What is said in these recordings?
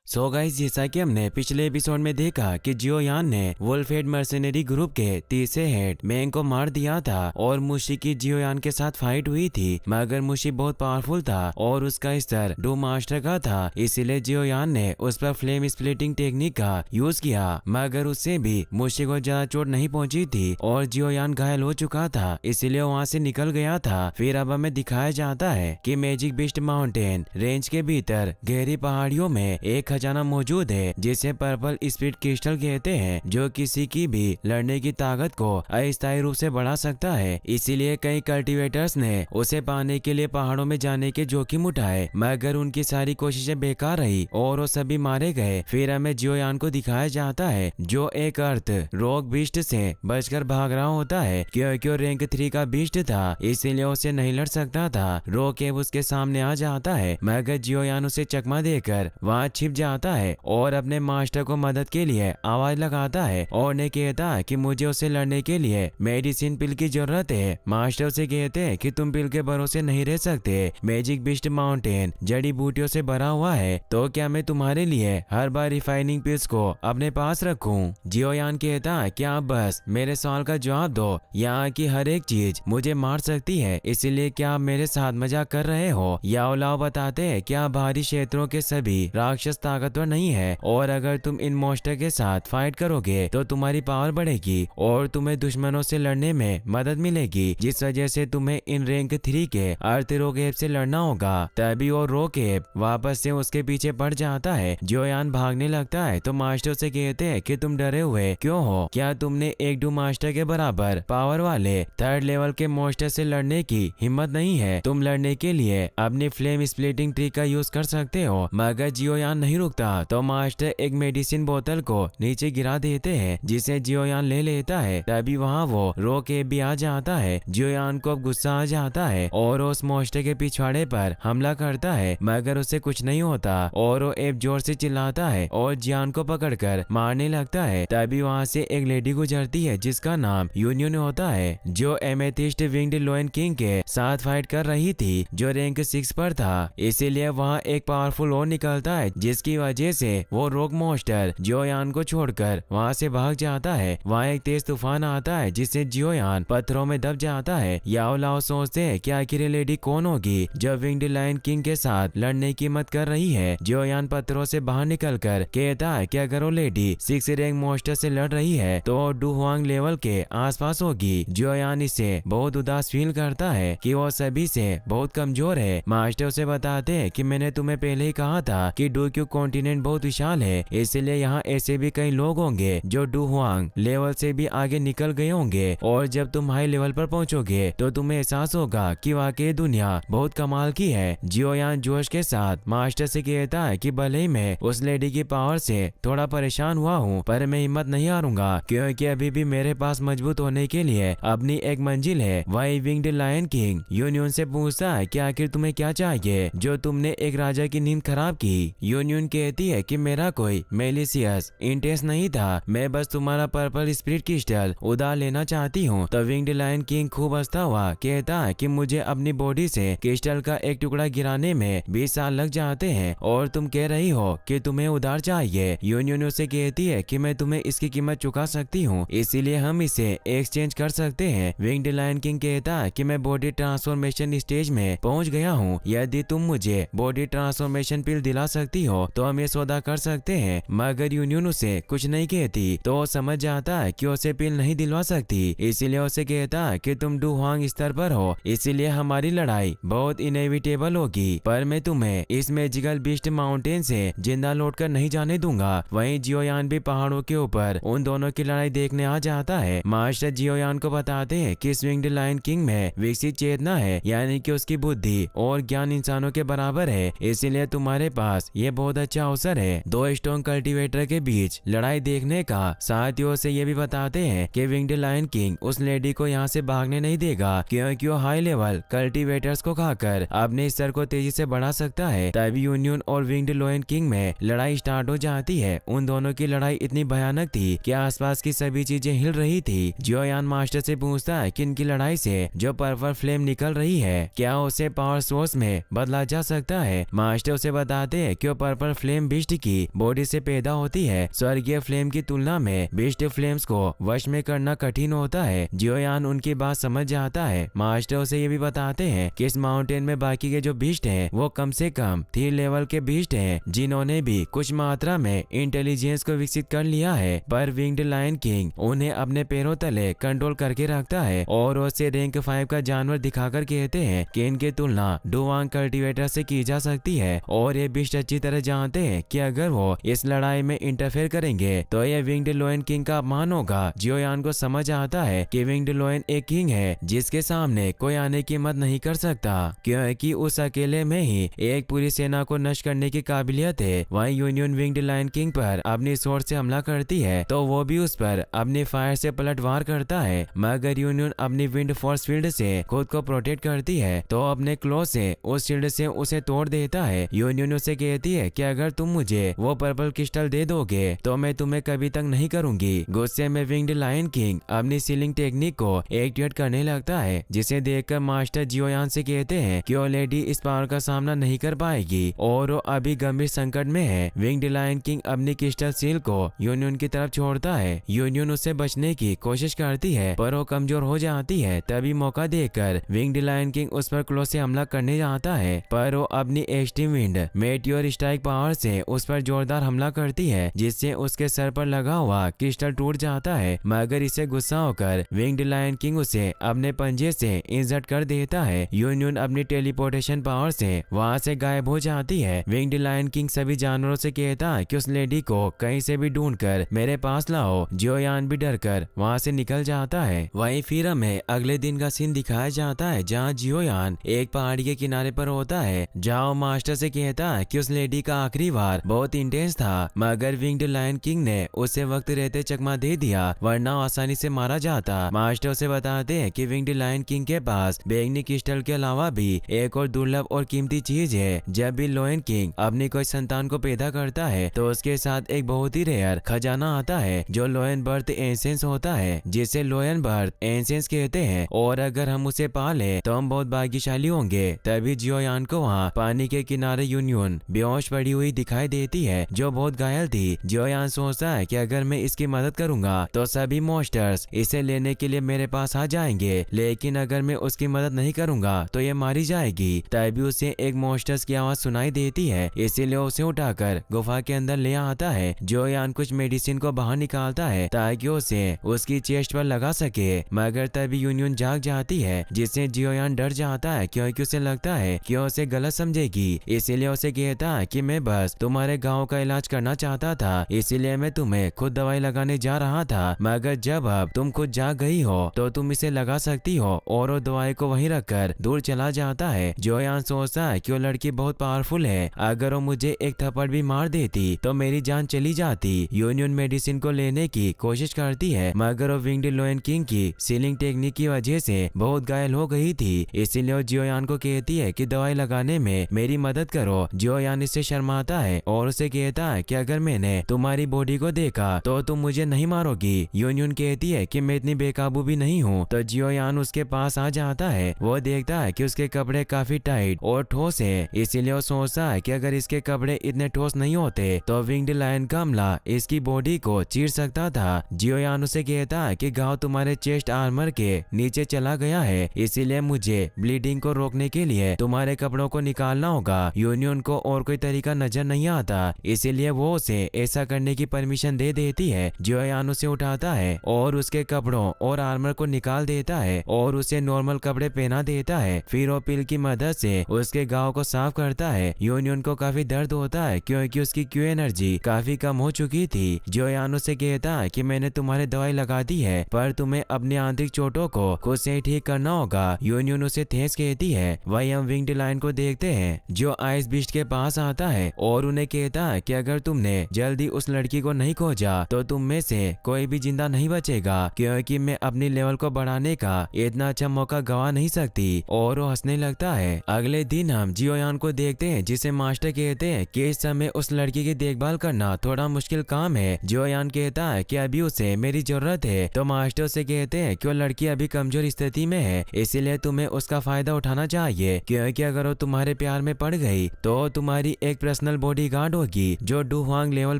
So guys, जैसा कि हमने पिछले एपिसोड में देखा कि जियो यान ने वुल्फहेड मर्सेनरी ग्रुप के तीसरे हेड मेंग को मार दिया था और मुशी की जियो यान के साथ फाइट हुई थी, मगर मुशी बहुत पावरफुल था और उसका स्तर डू मास्टर का था। इसीलिए जियो यान ने उस पर फ्लेम स्प्लिटिंग टेक्निक का यूज किया, मगर उससे भी मुशी को ज्यादा चोट नहीं पहुंची थी और जियो यान घायल हो चुका था, इसीलिए वहां से निकल गया था। फिर अब हमें दिखाया जाता है कि मैजिक बीस्ट माउंटेन रेंज के भीतर गहरी पहाड़ियों में एक खजाना मौजूद है जिसे पर्पल स्पिरिट क्रिस्टल कहते हैं, जो किसी की भी लड़ने की ताकत को अस्थायी रूप से बढ़ा सकता है। इसीलिए कई कल्टीवेटर्स ने उसे पाने के लिए पहाड़ों में जाने के जोखिम उठाए, मगर उनकी सारी कोशिशें बेकार रही और वो सभी मारे गए। फिर हमें जियो यान को दिखाया जाता है जो एक अर्थ रॉक बीस्ट से बचकर भाग रहा होता है, क्योंकि वो रैंक 3 का बीस्ट था, इसीलिए उसे नहीं लड़ सकता था। रॉक उसके सामने आ जाता है, मगर जियो यान उसे चकमा देकर वहाँ छिप जाता है और अपने मास्टर को मदद के लिए आवाज लगाता है और ने कहता है कि मुझे उसे लड़ने के लिए मेडिसिन पिल की जरूरत है। मास्टर उसे कहते हैं कि तुम पिल के भरोसे नहीं रह सकते, मैजिक बीस्ट माउंटेन जड़ी बूटियों से भरा हुआ है, तो क्या मैं तुम्हारे लिए हर बार रिफाइनिंग पिल्स को अपने पास रखूं? जियो यान कहता है कि आप बस मेरे सवाल का जवाब दो, यहाँ की हर एक चीज मुझे मार सकती है, इसीलिए क्या आप मेरे साथ मजाक कर रहे हो? याओलाओ बताते हैं कि आप बाहरी क्षेत्रों के सभी राक्षस ताकतवर नहीं है और अगर तुम इन मॉन्स्टर के साथ फाइट करोगे तो तुम्हारी पावर बढ़ेगी और तुम्हें दुश्मनों से लड़ने में मदद मिलेगी, जिस वजह से तुम्हें इन रैंक 3 के अर्थ रोकेब से लड़ना होगा। तभी वो रोकेब वापस से उसके पीछे पड़ जाता है। जियो यान भागने लगता है तो मास्टर से कहते हैं कि तुम डरे हुए क्यों हो? क्या तुमने एक डू मास्टर के बराबर पावर वाले 3rd लेवल के मॉन्स्टर से लड़ने की हिम्मत नहीं है? तुम लड़ने के लिए अपनी फ्लेम स्प्लिटिंग ट्रिक का यूज कर सकते हो। मगर जियो यान नहीं रुकता तो मास्टर एक मेडिसिन बोतल को नीचे गिरा देते हैं, जिसे जियो यान ले लेता है। तभी वहाँ वो रोके भी आ जाता है। जियो यान को अब गुस्सा आ जाता है और उस मॉन्स्टर के पिछवाड़े पर हमला करता है, मगर उसे कुछ नहीं होता और वो एब जोर से चिल्लाता है और जियान को पकड़कर मारने लगता है। तभी वहाँ से एक लेडी गुजरती है जिसका नाम यूनियन होता है, जो एमेथिस्ट विंग्ड लोएन किंग के साथ फाइट कर रही थी, जो रैंक 6 पर था। इसीलिए वहाँ एक पावरफुल और निकलता है, जिसकी वजह से वो रॉक मॉन्स्टर जियो यान को छोड़कर वहाँ से भाग जाता है। वहाँ एक तेज तूफान आता है जिससे जियो यान पत्थरों में दब जाता है। याओलाओ सोचते हैं कि आखिर ये लेडी कौन होगी जो विंग्ड लायन किंग के साथ लड़ने की हिम्मत कर रही है। जियो यान पत्थरों से बाहर निकलकर कहता है कि अगर वो लेडी 6 रैंक मॉन्स्टर से लड़ रही है तो डू हुआंग लेवल के आसपास होगी। जियो यान इससे बहुत उदास फील करता है कि वो सभी से बहुत कमजोर है। मास्टर उसे बताते हैं कि मैंने तुम्हें पहले ही कहा था कि डू क्यू कॉन्टिनेंट बहुत विशाल है, इसलिए यहाँ ऐसे भी कई लोग होंगे जो डू हुआंग लेवल से भी आगे निकल गए होंगे और जब तुम हाई लेवल पर पहुँचोगे तो तुम्हें एहसास होगा कि वाकई दुनिया बहुत कमाल की है। जियो यान जोश के साथ मास्टर से कहता है कि भले ही मैं उस लेडी की पावर से थोड़ा परेशान हुआ हूँ, पर मैं हिम्मत नहीं हारूंगा, क्योंकि अभी भी मेरे पास मजबूत होने के लिए अपनी एक मंजिल है। वही विंग्ड लायन किंग यूनियन से पूछता है कि आखिर तुम्हें क्या चाहिए जो तुमने एक राजा की नींद खराब की? यूनियन कहती है कि मेरा कोई मेलिशियस इंटेंस नहीं था, मैं बस तुम्हारा पर्पल स्पिरिट क्रिस्टल उधार लेना चाहती हूँ। तो विंग्ड लायन किंग खूब हंसता हुआ कहता है कि मुझे अपनी बॉडी से क्रिस्टल का एक टुकड़ा गिराने में 20 साल लग जाते हैं और तुम कह रही हो कि तुम्हें उधार चाहिए। यूनियन उसे कहती है कि मैं तुम्हें इसकी कीमत चुका सकती हूँ, इसीलिए हम इसे एक्सचेंज कर सकते हैं। विंग्ड लायन किंग कहता है कि मैं बॉडी ट्रांसफॉर्मेशन स्टेज में पहुँच गया हूँ, यदि तुम मुझे बॉडी ट्रांसफॉर्मेशन पिल दिला सकती हो तो हम ये सौदा कर सकते हैं। मगर यूनियन उसे कुछ नहीं कहती तो वो समझ जाता है कि उसे पिल नहीं दिलवा सकती, इसीलिए उसे कहता है कि तुम डू हुआंग स्तर पर हो, इसीलिए हमारी लड़ाई बहुत इनएविटेबल होगी, पर मैं तुम्हें इस मैजिकल बीस्ट माउंटेन से जिंदा लौटकर नहीं जाने दूंगा। वहीं जियो यान भी पहाड़ों के ऊपर उन दोनों की लड़ाई देखने आ जाता है। मास्टर जियो यान को बताते हैं कि विंग्ड लायन किंग में विकसित चेतना है, यानी कि उसकी बुद्धि और ज्ञान इंसानों के बराबर है, इसीलिए तुम्हारे पास ये बहुत अच्छा अवसर है दो स्ट्रॉन्ग कल्टीवेटर के बीच लड़ाई देखने का। साथ ही उसे ये भी बताते हैं कि विंग्ड लायन किंग उस लेडी को यहाँ से भागने नहीं देगा, क्योंकि वो हाई लेवल कल्टीवेटर्स को खाकर अपने स्तर को तेजी से बढ़ा सकता है। तभी यूनियन और विंग्ड लोएन किंग में लड़ाई स्टार्ट हो जाती है। उन दोनों की लड़ाई इतनी भयानक थी कि आसपास की सभी चीजें हिल रही थी। जियो यान मास्टर से पूछता है कि इनकी लड़ाई से जो पर्पल फ्लेम निकल रही है क्या उसे पावर सोर्स में बदला जा सकता है? मास्टर उसे बताते हैं कि वो पर्पल फ्लेम बिस्ट की बॉडी से पैदा होती है। स्वर्गीय फ्लेम की तुलना में बिस्ट फ्लेम्स को वश में करना कठिन होता है। जियोयान उनकी बात समझ जाता है। मास्टर उसे ये भी बताते हैं कि इस माउंटेन में बाकी के जो बीस्ट हैं वो कम से कम 3 लेवल के बीस्ट हैं, जिन्होंने भी कुछ मात्रा में इंटेलिजेंस को विकसित कर लिया है। पर विंग्ड लायन किंग उन्हें अपने पैरों तले कंट्रोल करके रखता है और उसे रैंक 5 का जानवर दिखाकर कहते हैं कि इनकी तुलना डुवांग कल्टीवेटर से की जा सकती है और ये बीस्ट अच्छी तरह जानते हैं कि अगर वो इस लड़ाई में इंटरफेयर करेंगे तो ये विंग्ड लोयन किंग का अपमान होगा। जियोयान को समझ आता है कि विंग्ड लोयन एक किंग है जिसके सामने कोई आने की हिम्मत नहीं कर सकता, क्योंकि उस अकेले में ही एक पूरी सेना को नष्ट करने की काबिलियत है। वहीं यूनियन विंग्ड लायन किंग पर अपनी स्वॉर्ड से हमला करती है तो वो भी उस पर अपनी फायर से पलटवार करता है, मगर यूनियन अपनी विंड फोर्स फील्ड से खुद को प्रोटेक्ट करती है तो अपने क्लो से उस शील्ड से उसे तोड़ देता है। यूनियन उसे कहती है कि अगर तुम मुझे वो पर्पल क्रिस्टल दे दोगे तो मैं तुम्हें कभी तक नहीं करूंगी। गुस्से में विंग्ड लायन किंग अपनी सीलिंग टेक्निक को एक्टिवेट करने लगता है, जिसे देखकर मास्टर जियोयान से कहते हैं कि वो लेडी इस पावर का सामना नहीं कर पाएगी और वो अभी गंभीर संकट में है। विंग्ड लायन किंग अपनी क्रिस्टल सील को यूनियन की तरफ छोड़ता है। यूनियन उससे बचने की कोशिश करती है पर वो कमजोर हो जाती है। तभी मौका देकर विंग्ड लायन किंग उस पर क्लो से हमला करने जाता है, पर वो अपनी extreme wind meteor strike power से उस पर जोरदार हमला करती है, जिससे उसके सर पर लगा हुआ क्रिस्टल टूट जाता है। मगर इसे गुस्सा होकर विंग्ड लायन किंग उसे अपने पंजे से इंसर्ट कर देता है। यूनियन अपनी टेलीपोर्टेशन पावर से वहाँ से गायब हो जाती है। विंग्ड लायन किंग सभी जानवरों से कहता है कि उस लेडी को कहीं से भी ढूंढकर मेरे पास लाओ। जियोयान भी डरकर वहाँ से निकल जाता है। वहीं फिर हमें अगले दिन का सीन दिखाया जाता है जहाँ जियोयान एक पहाड़ी के किनारे पर होता है, जहाँ मास्टर से कहता है कि उस लेडी का आखिरी वार बहुत इंटेंस था, मगर विंग्ड लायन किंग ने उसे वक्त रहते चकमा दे दिया, वरना आसानी से मारा जाता। मास्टर उसे बताते हैं कि विंग्ड लायन किंग के पास बैंगनी क्रिस्टल के अलावा भी एक और दुर्लभ और कीमती चीज है। जब भी लोयन किंग अपनी कोई संतान को पैदा करता है तो उसके साथ एक बहुत ही रेयर खजाना आता है जो लोयन बर्थ एसेंस होता है, जिसे लोयन बर्थ एसेंस कहते हैं, और अगर हम उसे पाले तो हम बहुत भाग्यशाली होंगे। तभी जियोयान को वहाँ पानी के किनारे यूनियन बेहोश पड़ी हुई दिखाई देती है जो बहुत घायल थी। जियोयान सोचता है कि अगर मैं इसकी मदद करूंगा तो सभी मॉन्स्टर्स इसे लेने के लिए मेरे पास आ जाएंगे, लेकिन अगर मैं उसकी मदद नहीं करूंगा तो ये मारी जाएगी। तभी उसे एक मॉन्स्टर्स की आवाज सुनाई देती है, इसीलिए उसे उठाकर गुफा के अंदर ले आता है। जियोयान कुछ मेडिसिन को बाहर निकालता है ताकि उसे उसकी चेस्ट पर लगा सके, मगर तभी यूनियन जाग जाती है, जिससे जियोयान डर जाता है क्योंकि उसे लगता है कि उसे गलत समझेगी। इसीलिए उसे कहता है कि मैं बस तुम्हारे गाँव का इलाज करना चाहता था, इसीलिए मैं तुम्हें खुद दवाई लगाने जा रहा था, मगर जब अब तुम खुद जाग गई हो तो तुम इसे लगा सकती हो, और वो दवाई को वहीं रखकर दूर चला जाता है। जियोयान सोचता है कि वो लड़की बहुत पावरफुल है, अगर वो मुझे एक थप्पड़ भी मार देती तो मेरी जान चली जाती। यूनियन मेडिसिन को लेने की कोशिश करती है, मगर वो विंग्ड लोयन किंग की सीलिंग टेक्निक की वजह से बहुत घायल हो गई थी, इसीलिए वो जियोयान को कहती है कि दवाई लगाने में मेरी मदद करो। जियोयान इससे शर्माता है और उसे कहता है कि अगर मैंने तुम्हारी बॉडी को देखा तो तुम मुझे नहीं मारोगी। यूनियन कहती है कि मैं इतनी बेकाबू भी नहीं हूँ, तो जियोयान उसके पास आ जाता है। वो देखता है कि उसके कपड़े काफी टाइट और ठोस है, इसीलिए वो सोचता है कि अगर इसके कपड़े इतने ठोस नहीं होते तो विंग्ड लायन का हमला इसकी बॉडी को चीर सकता था। जियोयान उसे कहता है कि घाव तुम्हारे चेस्ट आर्मर के नीचे चला गया है, इसीलिए मुझे ब्लीडिंग को रोकने के लिए तुम्हारे कपड़ों को निकालना होगा। यूनियन को और कोई तरीका नजर नहीं आता, इसीलिए वो उसे ऐसा करने की परमिशन दे देती है। जियोयान उसे उठाता है और उसके कपड़ों और आर्मर को निकाल देता है और उसे नॉर्मल कपड़े पहना देता है। फिर वो पिल की मदद से उसके घाव को साफ करता है। यूनियन को काफी दर्द होता है क्योंकि उसकी क्यू एनर्जी काफी कम हो चुकी थी। जियोयान उसे कहता है कि मैंने तुम्हारी दवाई लगा दी है, पर तुम्हें अपनी आंतरिक चोटों को खुद से ही ठीक करना होगा। यूनियन उसे थैंक्स कहती है। वही हम विंग्ड लायन को देखते हैं जो आइस बीस्ट के पास आता है और उन्हें कहता है कि अगर तुमने जल्दी उस लड़की को नहीं खोजा तो तुम में से कोई भी जिंदा नहीं बचेगा, क्योंकि मैं अपनी लेवल को बढ़ाने का इतना अच्छा मौका गवा नहीं सकती। और वो हंसने लगता है। अगले दिन हम जियोयान को देखते हैं जिसे मास्टर कहते हैं कि इस समय उस लड़की की देखभाल करना थोड़ा मुश्किल काम है। जियोयान कहता है कि अभी उसे मेरी जरूरत है, तो मास्टर से कहते हैं कि वो लड़की अभी कमजोर स्थिति में है, इसीलिए तुम्हें उसका फायदा उठाना चाहिए, क्योंकि अगर वो तुम्हारे प्यार में पड़ गई तो तुम्हारी एक पर्सनल पर्सनल बॉडीगार्ड होगी जो डुहुआंग लेवल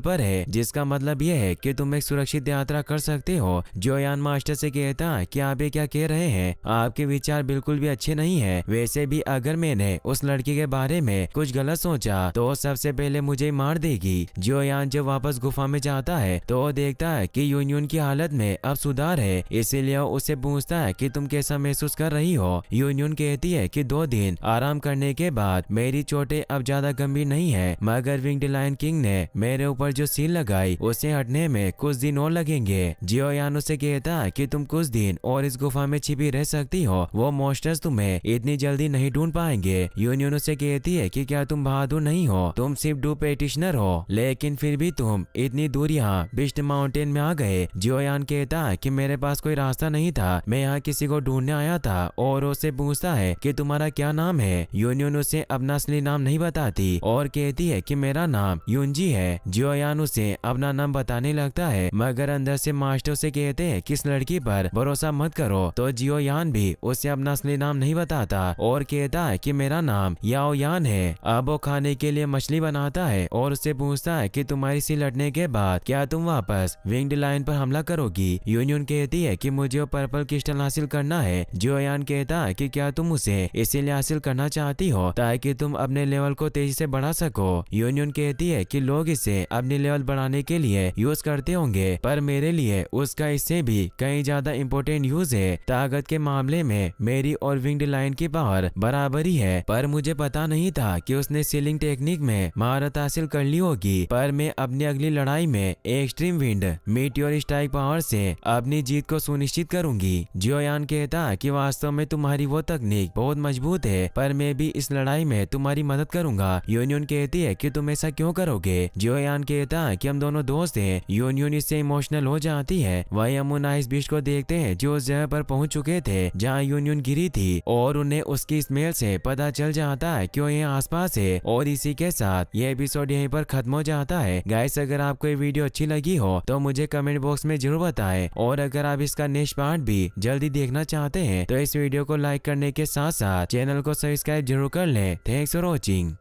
पर है, जिसका मतलब यह है कि तुम एक सुरक्षित यात्रा कर सकते हो। जियोयान मास्टर से कहता है कि आप ये क्या कह रहे हैं, आपके विचार बिल्कुल भी अच्छे नहीं है। वैसे भी अगर मैंने उस लड़की के बारे में कुछ गलत सोचा तो सबसे पहले मुझे मार देगी। जियोयान जब वापस गुफा में जाता है तो वो देखता है कि यूनियन की हालत में अब सुधार है, इसीलिए उससे पूछता है कि तुम कैसा महसूस कर रही हो। यूनियन कहती है कि 2 दिन आराम करने के बाद मेरी चोटें अब ज्यादा गंभीर नहीं है, मगर विंग्ड लायन किंग ने मेरे ऊपर जो सील लगाई उसे हटने में कुछ दिन और लगेंगे। जियोयान उसे कहता है कि तुम कुछ दिन और इस गुफा में छिपी रह सकती हो, वो मॉन्स्टर्स तुम्हें इतनी जल्दी नहीं ढूंढ पाएंगे। यूनियन उसे कहती है कि क्या तुम बहादुर नहीं हो, तुम सिर्फ डू पेटिशनर हो, लेकिन फिर भी तुम इतनी दूर यहाँ बिस्ट माउंटेन में आ गए। जियोयान कहता है कि मेरे पास कोई रास्ता नहीं था, मैं यहाँ किसी को ढूंढने आया था, और उससे पूछता है कि तुम्हारा क्या नाम है। यूनियन उसे अपना असली नाम नहीं बताती और कहती है कि मेरा नाम यूनजी है। जियोयान उसे अपना नाम बताने लगता है, मगर अंदर से मास्टर से कहते हैं कि इस लड़की पर भरोसा मत करो। तो जियोयान भी उसे अपना असली नाम नहीं बताता और कहता है कि मेरा नाम याओयान है। अब वो खाने के लिए मछली बनाता है और उससे पूछता है कि तुम्हारी सील हटने के बाद क्या तुम वापस विंग्ड लायन पर हमला करोगी। यूनियन कहती है कि मुझे वो पर्पल क्रिस्टल हासिल करना है। जियोयान कहता है कि क्या तुम उसे इसीलिए हासिल करना चाहती हो ताकि तुम अपने लेवल को तेजी से बढ़ा सको। यूनियन कहती है कि लोग इसे अपने लेवल बढ़ाने के लिए यूज करते होंगे, पर मेरे लिए उसका इससे भी कहीं ज्यादा इम्पोर्टेंट यूज है। ताकत के मामले में मेरी और विंग्ड लायन की पावर बराबर ही है, पर मुझे पता नहीं था कि उसने सीलिंग टेक्निक में महारत हासिल कर ली होगी। पर मैं अपनी अगली लड़ाई में extreme wind meteor strike power से अपनी जीत को सुनिश्चित करूंगी। जियोयान कहता है कि वास्तव में तुम्हारी वो तकनीक बहुत मजबूत है, पर मैं भी इस लड़ाई में तुम्हारी मदद करूंगा। यूनियन कहती है कि तुम ऐसा क्यों करोगे। जियोयान कहता है कि हम दोनों दोस्त हैं। यूनियन इससे इमोशनल हो जाती है। वही हम उन आइस बीस्ट को देखते हैं जो उस जगह पर पहुंच चुके थे जहां यूनियन गिरी थी, और उन्हें उसकी स्मेल से पता चल जाता है कि वो यहाँ आसपास है। और इसी के साथ ये एपिसोड यहीं पर खत्म हो जाता है। गाइस, अगर आपको ये वीडियो अच्छी लगी हो तो मुझे कमेंट बॉक्स में जरूर बताएं, और अगर आप इसका नेक्स्ट पार्ट भी जल्दी देखना चाहते हैं तो इस वीडियो को लाइक करने के साथ साथ चैनल को सब्सक्राइब जरूर कर लें। Thanks for watching.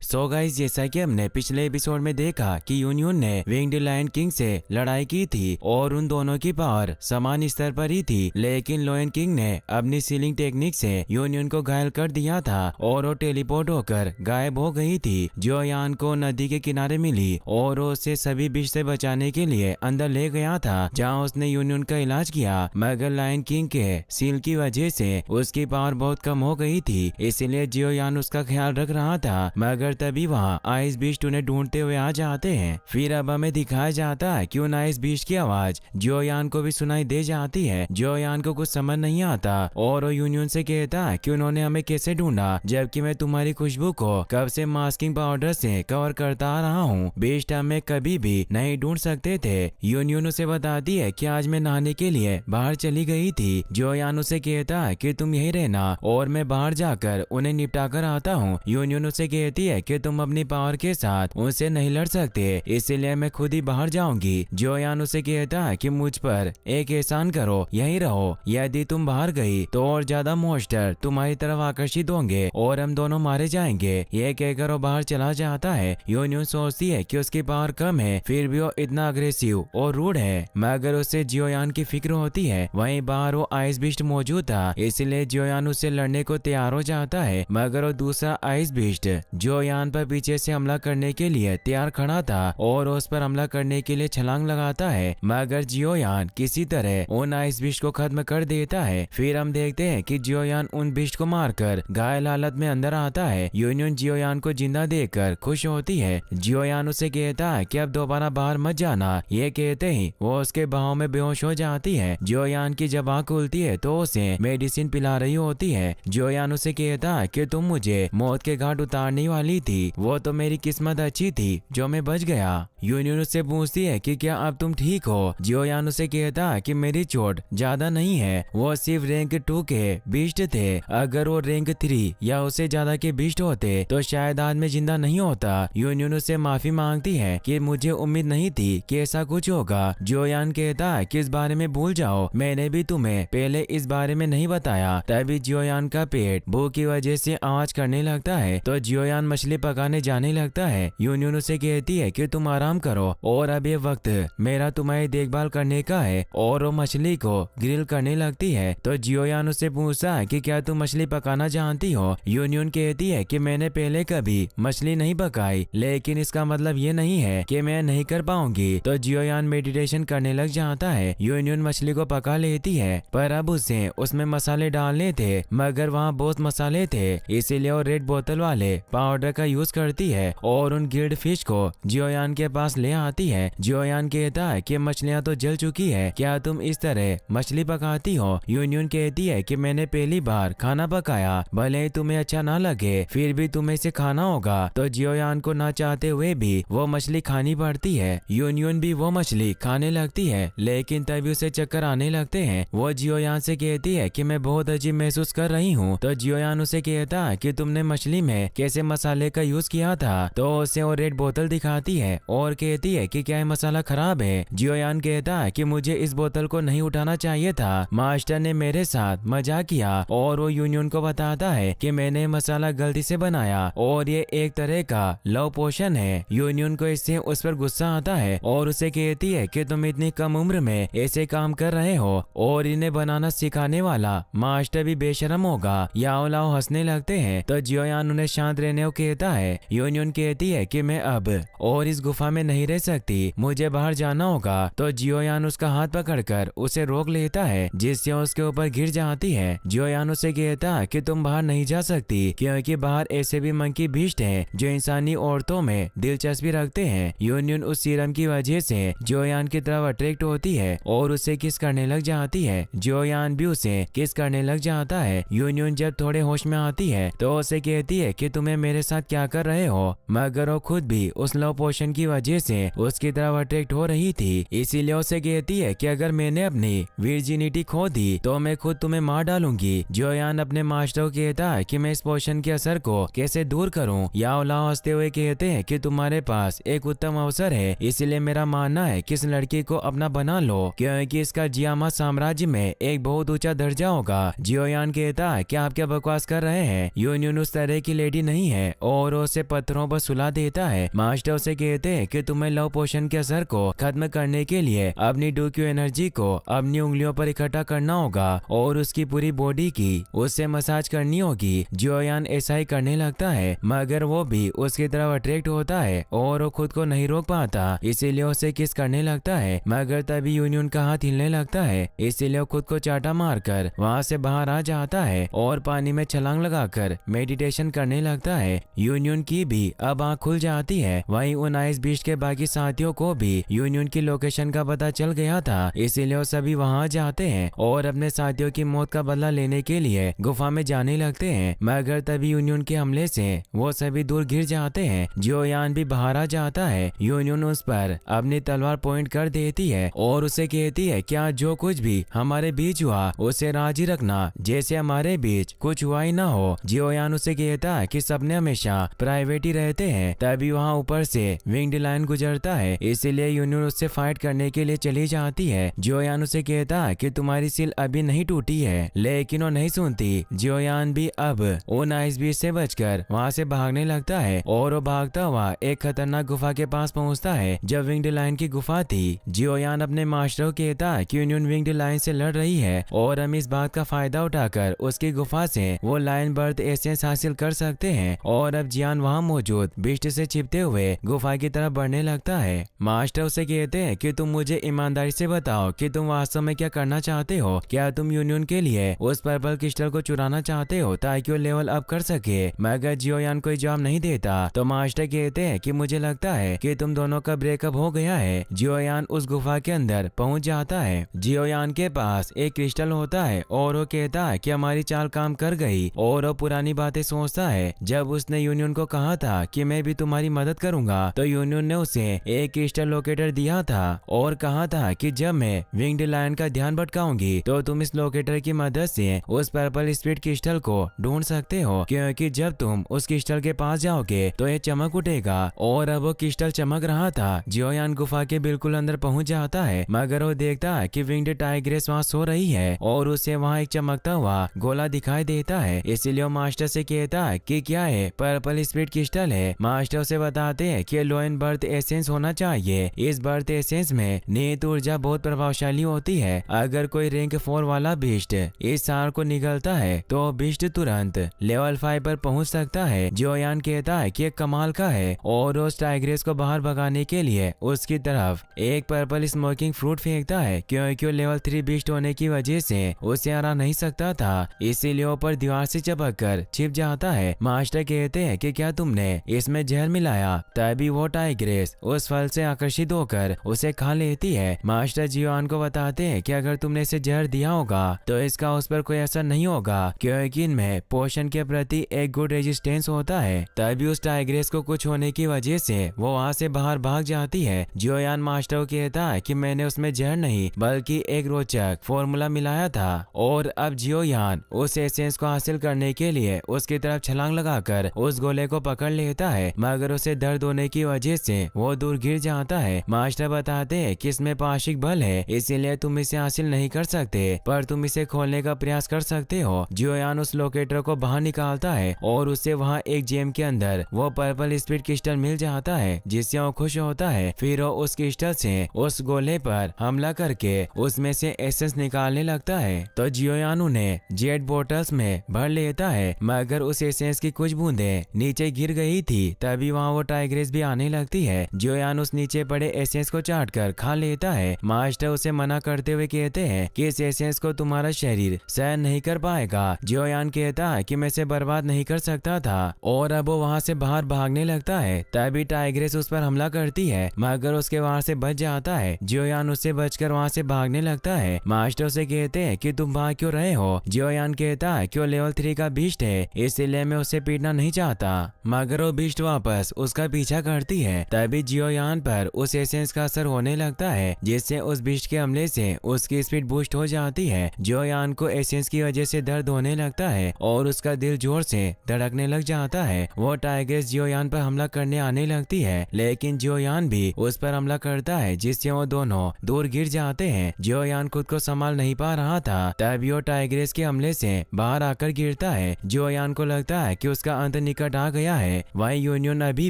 So guys, जैसा कि हमने पिछले एपिसोड में देखा कि यूनियन ने विंग्ड लायन किंग से लड़ाई की थी और उन दोनों की पावर समान स्तर पर ही थी, लेकिन लायन किंग ने अपनी सीलिंग टेक्निक से यूनियन को घायल कर दिया था और वो टेलीपोर्ट होकर गायब हो गई थी। जियोयान को नदी के किनारे मिली और उसे सभी विष से बचाने के लिए अंदर ले गया था, जहाँ उसने यूनियन का इलाज किया। मगर लायन किंग के सील की वजह से उसकी पावर बहुत कम हो गई थी, इसीलिए जियोयान उसका ख्याल रख रहा था। मगर तभी वहाँ आइस बीस्ट उन्हें ढूंढते हुए आ जाते हैं। फिर अब हमें दिखाया जाता है कि उन आइस बीस्ट की आवाज जियोयान को भी सुनाई दे जाती है। जियोयान को कुछ समझ नहीं आता और वो यूनियन से कहता है कि उन्होंने हमें कैसे ढूंढा, जबकि मैं तुम्हारी खुशबू को कब से मास्किंग पाउडर से कवर करता आ रहा हूँ। बीस्ट हमें कभी भी नहीं ढूंढ सकते थे। यूनियन उसे बताती है कि आज मैं नहाने के लिए बाहर चली गई थी। जियोयान उसे कहता है कि तुम यही रहना और मैं बाहर जाकर उन्हें निपटा कर आता हूँ। यूनियन उसे कहती है कि तुम अपनी पावर के साथ उनसे नहीं लड़ सकते, इसीलिए मैं खुद ही बाहर जाऊंगी। जियोयान उसे कहता है कि मुझ पर एक एहसान करो, यही रहो। यदि तुम बाहर गई तो और ज्यादा मॉन्स्टर तुम्हारी तरफ आकर्षित होंगे और हम दोनों मारे जाएंगे। यह कहकर वो बाहर चला जाता है। यूनियन सोचती है कि उसकी पावर कम है, फिर भी वो इतना अग्रेसिव और रूड है, मगर उससे जियोयान की फिक्र होती है। वहीं बाहर वो आइस बीस्ट मौजूद था, इसलिए जियोयान उससे लड़ने को तैयार हो जाता है, मगर वो दूसरा आइस बीस्ट जियोयान पर पीछे से हमला करने के लिए तैयार खड़ा था और उस पर हमला करने के लिए छलांग लगाता है, मगर जियोयान किसी तरह उन आइस बीस्ट को खत्म कर देता है। फिर हम देखते हैं कि जियोयान उन बीस्ट को मारकर घायल हालत में अंदर आता है। यूनियन जियोयान को जिंदा देखकर खुश होती है। जियोयान उसे कहता है कि अब दोबारा बाहर मत जाना। ये कहते ही वो उसके बाहों में बेहोश हो जाती है। जियोयान की जब आंख खुलती है तो उसे मेडिसिन पिला रही होती है। जियोयान उसे कहता है कि तुम मुझे मौत के घाट उतारने वाली थी, वो तो मेरी किस्मत अच्छी थी जो मैं बच गया। यूनियन उससे पूछती है कि क्या अब तुम ठीक हो। जियोयान उसे कहता है कि मेरी चोट ज्यादा नहीं है, वो सिर्फ रैंक 2 के बीस्ट थे। अगर वो रैंक 3 या उससे ज्यादा के बीस्ट होते तो शायद आज मैं जिंदा नहीं होता। यूनियन उससे माफी मांगती है कि मुझे उम्मीद नहीं थी कि ऐसा कुछ होगा। जियोयान कहता है कि इस बारे में भूल जाओ, मैंने भी तुम्हें पहले इस बारे में नहीं बताया। तभी जियोयान का पेट भूख की वजह से आवाज करने लगता है, तो जियोयान मछली पकाने जाने लगता है। यूनियन उसे कहती है कि तुम आराम करो और अब ये वक्त मेरा तुम्हारी देखभाल करने का है, और वो मछली को ग्रिल करने लगती है। तो जियोयान उससे पूछता है कि क्या तुम मछली पकाना जानती हो। यूनियन कहती है कि मैंने पहले कभी मछली नहीं पकाई, लेकिन इसका मतलब ये नहीं है कि मैं नहीं कर पाऊंगी। तो जियोयान मेडिटेशन करने लग जाता है। यूनियन मछली को पका लेती है, पर अब उसे उसमें मसाले डालने थे, मगर वहाँ बहुत मसाले थे, इसीलिए वो रेड बोतल वाले पाउडर का यूज करती है और उन गिल्ड फिश को जियोयान के पास ले आती है। जियोयान कहता है कि मछलियाँ तो जल चुकी है, क्या तुम इस तरह मछली पकाती हो। यूनियन कहती है कि मैंने पहली बार खाना पकाया, भले ही तुम्हें अच्छा ना लगे, फिर भी तुम्हें इसे खाना होगा। तो जियोयान को ना चाहते हुए भी वो मछली खानी पड़ती है। यूनियन भी वो मछली खाने लगती है, लेकिन तभी उसे चक्कर आने लगते हैं। वो जियोयान से कहती है कि मैं बहुत अजीब महसूस कर रही हूँ। तो जियोयान उसे कहता है कि तुमने मछली में कैसे मसाले का यूज किया था। तो उसे वो रेड बोतल दिखाती है और कहती है कि क्या ये मसाला खराब है। जियोयान कहता है कि मुझे इस बोतल को नहीं उठाना चाहिए था, मास्टर ने मेरे साथ मजाक किया। और वो यूनियन को बताता है कि मैंने मसाला गलती से बनाया और ये एक तरह का लव पोशन है। यूनियन को इससे उस पर गुस्सा आता है और उसे कहती है कि तुम इतनी कम उम्र में ऐसे काम कर रहे हो और इन्हें बनाना सिखाने वाला मास्टर भी बेशरम होगा। याओ लाओ हंसने लगते हैं। तो जियोयान उन्हें शांत रहने को कहता है। यूनियन कहती है कि मैं अब और इस गुफा में नहीं रह सकती, मुझे बाहर जाना होगा। तो जियोयान उसका हाथ पकड़कर उसे रोक लेता है, जिससे उसके ऊपर गिर जाती है। जियोयान उसे कहता है कि तुम बाहर नहीं जा सकती, क्योंकि बाहर ऐसे भी मंकी बीस्ट हैं जो इंसानी औरतों में दिलचस्पी रखते हैं। यूनियन उस सीरम की वजह से जियोयान की तरफ अट्रैक्ट होती है और उसे किस करने लग जाती है। जियोयान भी उसे किस करने लग जाता है। यूनियन जब थोड़े होश में आती है तो उसे कहती है कि तुम्हें मेरे साथ क्या कर रहे हो, मगर वो खुद भी उस लव पोशन की वजह से उसकी तरफ अट्रैक्ट हो रही थी। इसीलिए उसे कहती है कि अगर मैंने अपनी वर्जिनिटी खो दी तो मैं खुद तुम्हें मार डालूंगी। जियोयान अपने मास्टर को कहता है कि मैं इस पोशन के असर को कैसे दूर करूं। याओ लाओ हंसते हुए कहते हैं कि तुम्हारे पास एक उत्तम अवसर है, इसलिए मेरा मानना है कि इस लड़की को अपना बना लो, क्योंकि इसका जियामा साम्राज्य में एक बहुत ऊंचा दर्जा होगा। जियोयान कहता है कि आप क्या बकवास कर रहे हैं, यूनियन उस तरह की लेडी नहीं है, और उसे पत्थरों पर सुला देता है। मास्टर उसे कहते हैं कि तुम्हें लव पोशन के असर को खत्म करने के लिए अपनी डूक्यू एनर्जी को अपनी उंगलियों पर इकट्ठा करना होगा और उसकी पूरी बॉडी की उससे मसाज करनी होगी। जियोयान ऐसा ही करने लगता है, मगर वो भी उसकी तरफ अट्रैक्ट होता है और वो खुद को नहीं रोक पाता, इसीलिए उसे किस करने लगता है। मगर तभी यूनियन का हाथ हिलने लगता है, इसीलिए वो खुद को चाटा मारकर वहाँ से बाहर आ जाता है और पानी में छलांग लगाकर मेडिटेशन करने लगता है। यूनियन की भी अब आँख खुल जाती है। वहीं उन आइस बीच के बाकी साथियों को भी यूनियन की लोकेशन का पता चल गया था, इसीलिए वो सभी वहाँ जाते हैं और अपने साथियों की मौत का बदला लेने के लिए गुफा में जाने लगते हैं। मगर तभी यूनियन के हमले से वो सभी दूर गिर जाते हैं। जियोयान भी बाहर आ जाता है। यूनियन उस पर अपनी तलवार पॉइंट कर देती है और उसे कहती है क्या जो कुछ भी हमारे बीच हुआ उसे राजी रखना, जैसे हमारे बीच कुछ हुआ ही ना हो। जियोयान उसे कहता है कि सबने हमेशा प्राइवेट ही रहते हैं। तभी वहाँ ऊपर से विंग्ड लायन गुजरता है, इसीलिए यूनियन उससे फाइट करने के लिए चली जाती है। जियोयान उसे कहता है कि तुम्हारी सील अभी नहीं टूटी है, लेकिन वो नहीं सुनती। जियोयान भी अब उन आइस बीच से बचकर वहाँ से भागने लगता है और वो भागता हुआ एक खतरनाक गुफा के पास पहुँचता है जब विंग्ड लायन की गुफा थी। जियोयान अपने मास्टर को कहता है कि यूनियन विंग्ड लायन से लड़ रही है और हम इस बात का फायदा उठाकर उसकी गुफा से वो लायन बर्थ एसेंस हासिल कर सकते हैं। और अब जियान वहाँ मौजूद बिस्ट से छिपते हुए गुफा की तरफ बढ़ने लगता है। मास्टर उसे कहते हैं कि तुम मुझे ईमानदारी से बताओ कि तुम वास्तव में क्या करना चाहते हो। क्या तुम यूनियन के लिए उस पर्पल क्रिस्टल को चुराना चाहते हो ताकि वो लेवल अप कर सके। मगर जियोयान कोई जवाब नहीं देता। तो मास्टर कहते हैं कि मुझे लगता है कि तुम दोनों का ब्रेकअप हो गया है। जियोयान उस गुफा के अंदर पहुंच जाता है। जियोयान के पास एक क्रिस्टल होता है और वो कहता है कि हमारी चाल काम कर गई, और वो पुरानी बातें सोचता है जब उसने यूनियन को कहा था कि मैं भी तुम्हारी मदद करूंगा। तो यूनियन ने उसे एक क्रिस्टल लोकेटर दिया था और कहा था कि जब मैं विंग्ड लायन का ध्यान भटकाऊंगी तो तुम इस लोकेटर की मदद से उस पर्पल स्पीड क्रिस्टल को ढूंढ सकते हो, क्योंकि जब तुम उस क्रिस्टल के पास जाओगे तो ये चमक उठेगा। और अब वो क्रिस्टल चमक रहा था। जियोयान गुफा के बिल्कुल अंदर पहुंच जाता है, मगर वो देखता है कि विंग्ड टाइग्रेस वहाँ सो रही है और उसे वहाँ एक चमकता हुआ गोला दिखाई देता है। इसीलिए वो मास्टर से कहता है कि क्या है पर्पल स्पिरिट क्रिस्टल है। मास्टर उसे बताते हैं कि लोयन बर्थ एसेंस होना चाहिए। इस बर्थ एसेंस में नीत ऊर्जा बहुत प्रभावशाली होती है। अगर कोई रैंक 4 वाला बीस्ट इस सार को निगलता है तो बीस्ट तुरंत लेवल 5 पर पहुंच सकता है। जियोयान कहता है कि कमाल का है और उस टाइग्रेस को बाहर भगाने के लिए उसकी तरफ एक पर्पल स्मोकिंग फ्रूट फेंकता है, क्योंकि लेवल 3 बीस्ट होने की वजह से उसे हरा नहीं सकता था, इसीलिए ऊपर दीवार से चिपक कर छिप जाता है। मास्टर कहते हैं कि क्या तुमने इसमें जहर मिलाया? तभी वो टाइग्रेस उस फल से आकर्षित होकर उसे खा लेती है। मास्टर जियोयान को बताते हैं कि अगर तुमने इसे जहर दिया होगा तो इसका उस पर कोई असर नहीं होगा, क्योंकि इनमें पोषण के प्रति एक गुड रेजिस्टेंस होता है। तभी उस टाइग्रेस को कुछ होने की वजह से वो वहाँ से बाहर भाग जाती है। जियोयान मास्टर को कहता है कि मैंने उसमें जहर नहीं बल्कि एक रोचक फॉर्मूला मिलाया था, और अब जियोयान उस एसेंस को हासिल करने के लिए उसकी तरफ छलांग लगाकर उस गोले को पकड़ लेता है, मगर उसे दर्द होने की वजह से वो दूर गिर जाता है। मास्टर बताते हैं कि इसमें पाशिक बल है, इसीलिए तुम इसे हासिल नहीं कर सकते, पर तुम इसे खोलने का प्रयास कर सकते हो। जियोयान उस लोकेटर को बाहर निकालता है और उसे वहाँ एक जेम के अंदर वो पर्पल स्पिरिट क्रिस्टल मिल जाता है, जिससे वो खुश होता है। फिर वो उस क्रिस्टल से उस गोले पर हमला करके उसमें से एसेंस निकालने लगता है। तो जियोयान उन्हें जेट बोटल्स में भर लेता है, मगर उस एसेंस की कुछ बूंदें नीचे गिर गई थी। तभी वहाँ वो टाइग्रेस भी आने लगती है। जियोयान उस नीचे पड़े एसेंस को चाट कर खा लेता है। मास्टर उसे मना करते हुए कहते हैं कि इस एसेंस को तुम्हारा शरीर सहन नहीं कर पाएगा। जियोयान कहता है कि मैं इसे बर्बाद नहीं कर सकता था, और अब वो वहाँ से बाहर भागने लगता है। तभी टाइग्रेस उस पर हमला करती है, मगर उसके वहाँ से बच जाता है। जियोयान उससे बचकर वहाँ से भागने लगता है। मास्टर उसे कहते हैं कि तुम भाग क्यों रहे हो? जियोयान कहता है कि वो लेवल 3 का बीस्ट है, इसीलिए मैं उसे पीटना नहीं चाहता, मगर वो बीस्ट वापस उसका पीछा करती है। तभी जियोयान पर उस एसेंस का असर होने लगता है, जिससे उस बीस्ट के हमले से उसकी स्पीड बूस्ट हो जाती है। जियोयान को एसेंस की वजह से दर्द होने लगता है और उसका दिल जोर से धड़कने लग जाता है। वो टाइग्रेस जियोयान पर हमला करने आने लगती है, लेकिन जियोयान भी उस पर हमला करता है, जिससे वो दोनों दूर गिर जाते हैं। जियोयान खुद को संभाल नहीं पा रहा था, तभी वो टाइग्रेस के हमले से बाहर आकर गिरता है। जियोयान को लगता है कि उसका अंत निकट आ गया है। वहीं यूनियन अभी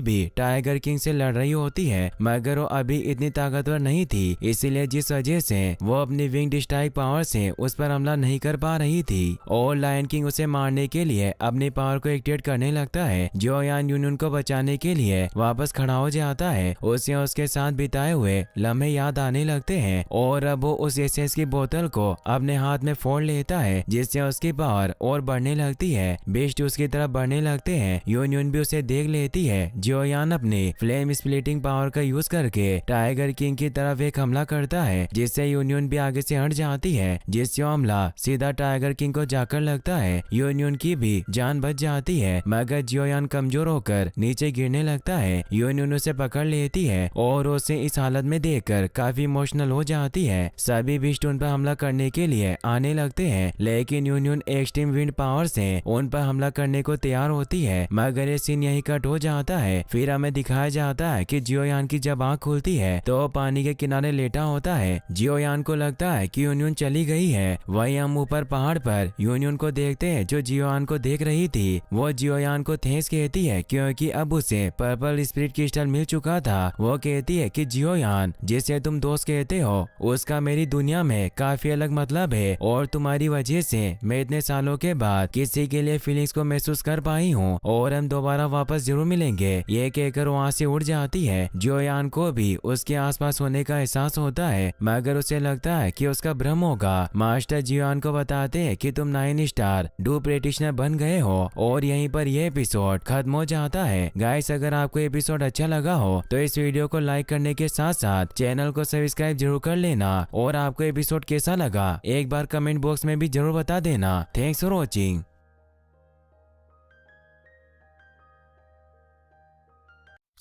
भी टाइगर किंग से लड़ रही होती है, मगर वो अभी इतनी ताकतवर नहीं थी, इसीलिए जिस वजह से वो अपनी विंग्ड स्ट्राइक पावर से उस पर हमला नहीं कर पा रही थी, और लायन किंग उसे मारने के लिए अपनी पावर को एक्टिवेट करने लगता है। जियोयान यूनियन को बचाने के लिए वापस खड़ा हो जाता है। उसे उसके साथ बिताए हुए लम्हे याद आने लगते हैं, और अब वो उस एसेंस की बोतल को अपने हाथ में फोड़ लेता है, जिससे उसकी पावर और बढ़ने लगती है। बेस्ट उसकी तरफ बढ़ने लगते हैं। यूनियन भी उसे देख लेती है। जियोयान अपनी फ्लेम स्प्लिटिंग पावर का यूज करके टाइगर किंग की तरफ एक हमला करता है, जिससे यूनियन भी आगे से हट जाती है, जिससे हमला सीधा टाइगर किंग को जाकर लगता है। यूनियन की भी जान बच जाती है, मगर जियोयान कमजोर होकर नीचे गिरने लगता है। यूनियन उसे पकड़ लेती है और उसे इस हालत में देखकर काफी इमोशनल हो जाती है। सभी बीस्ट उन पर हमला करने के लिए आने लगते हैं, लेकिन यूनियन एक्सट्रीम विंड पावर से उन पर हमला करने को तैयार होती है, मगर ये सीन यही कट हो जाता है। फिर हमें दिखाया जाता है कि जियोयान की जब आँख खुलती है तो वो पानी के किनारे लेटा होता है। जियोयान को लगता है कि यूनियन चली गई है। वहीं हम ऊपर पहाड़ पर यूनियन को देखते हैं, जो जियोयान को देख रही थी। वो जियोयान को थैंक्स कहती है, क्योंकि अब उसे पर्पल स्पिरिट क्रिस्टल मिल चुका था। वो कहती है कि जियोयान, जिसे तुम दोस्त कहते हो, उसका मेरी दुनिया में काफी अलग मतलब है, और तुम्हारी वजह से मैं इतने सालों के बाद किसी के लिए फीलिंग्स को महसूस कर पाई हूँ, और हम दोबारा वापस जरूर मिलेंगे। ये कहकर वहाँ से उड़ जाती है। जियोयान को भी उसके आसपास होने का एहसास होता है, मगर उसे लगता है कि उसका भ्रम होगा। मास्टर जियोयान को बताते हैं कि तुम 9 स्टार डू प्रैक्टिशनर बन गए हो, और यहीं पर यह एपिसोड खत्म हो जाता है। गाइस, अगर आपको एपिसोड अच्छा लगा हो तो इस वीडियो को लाइक करने के साथ साथ चैनल को सब्सक्राइब जरूर कर लेना, और आपको एपिसोड कैसा लगा एक बार कमेंट बॉक्स में भी जरूर बता देना। Thanks for watching.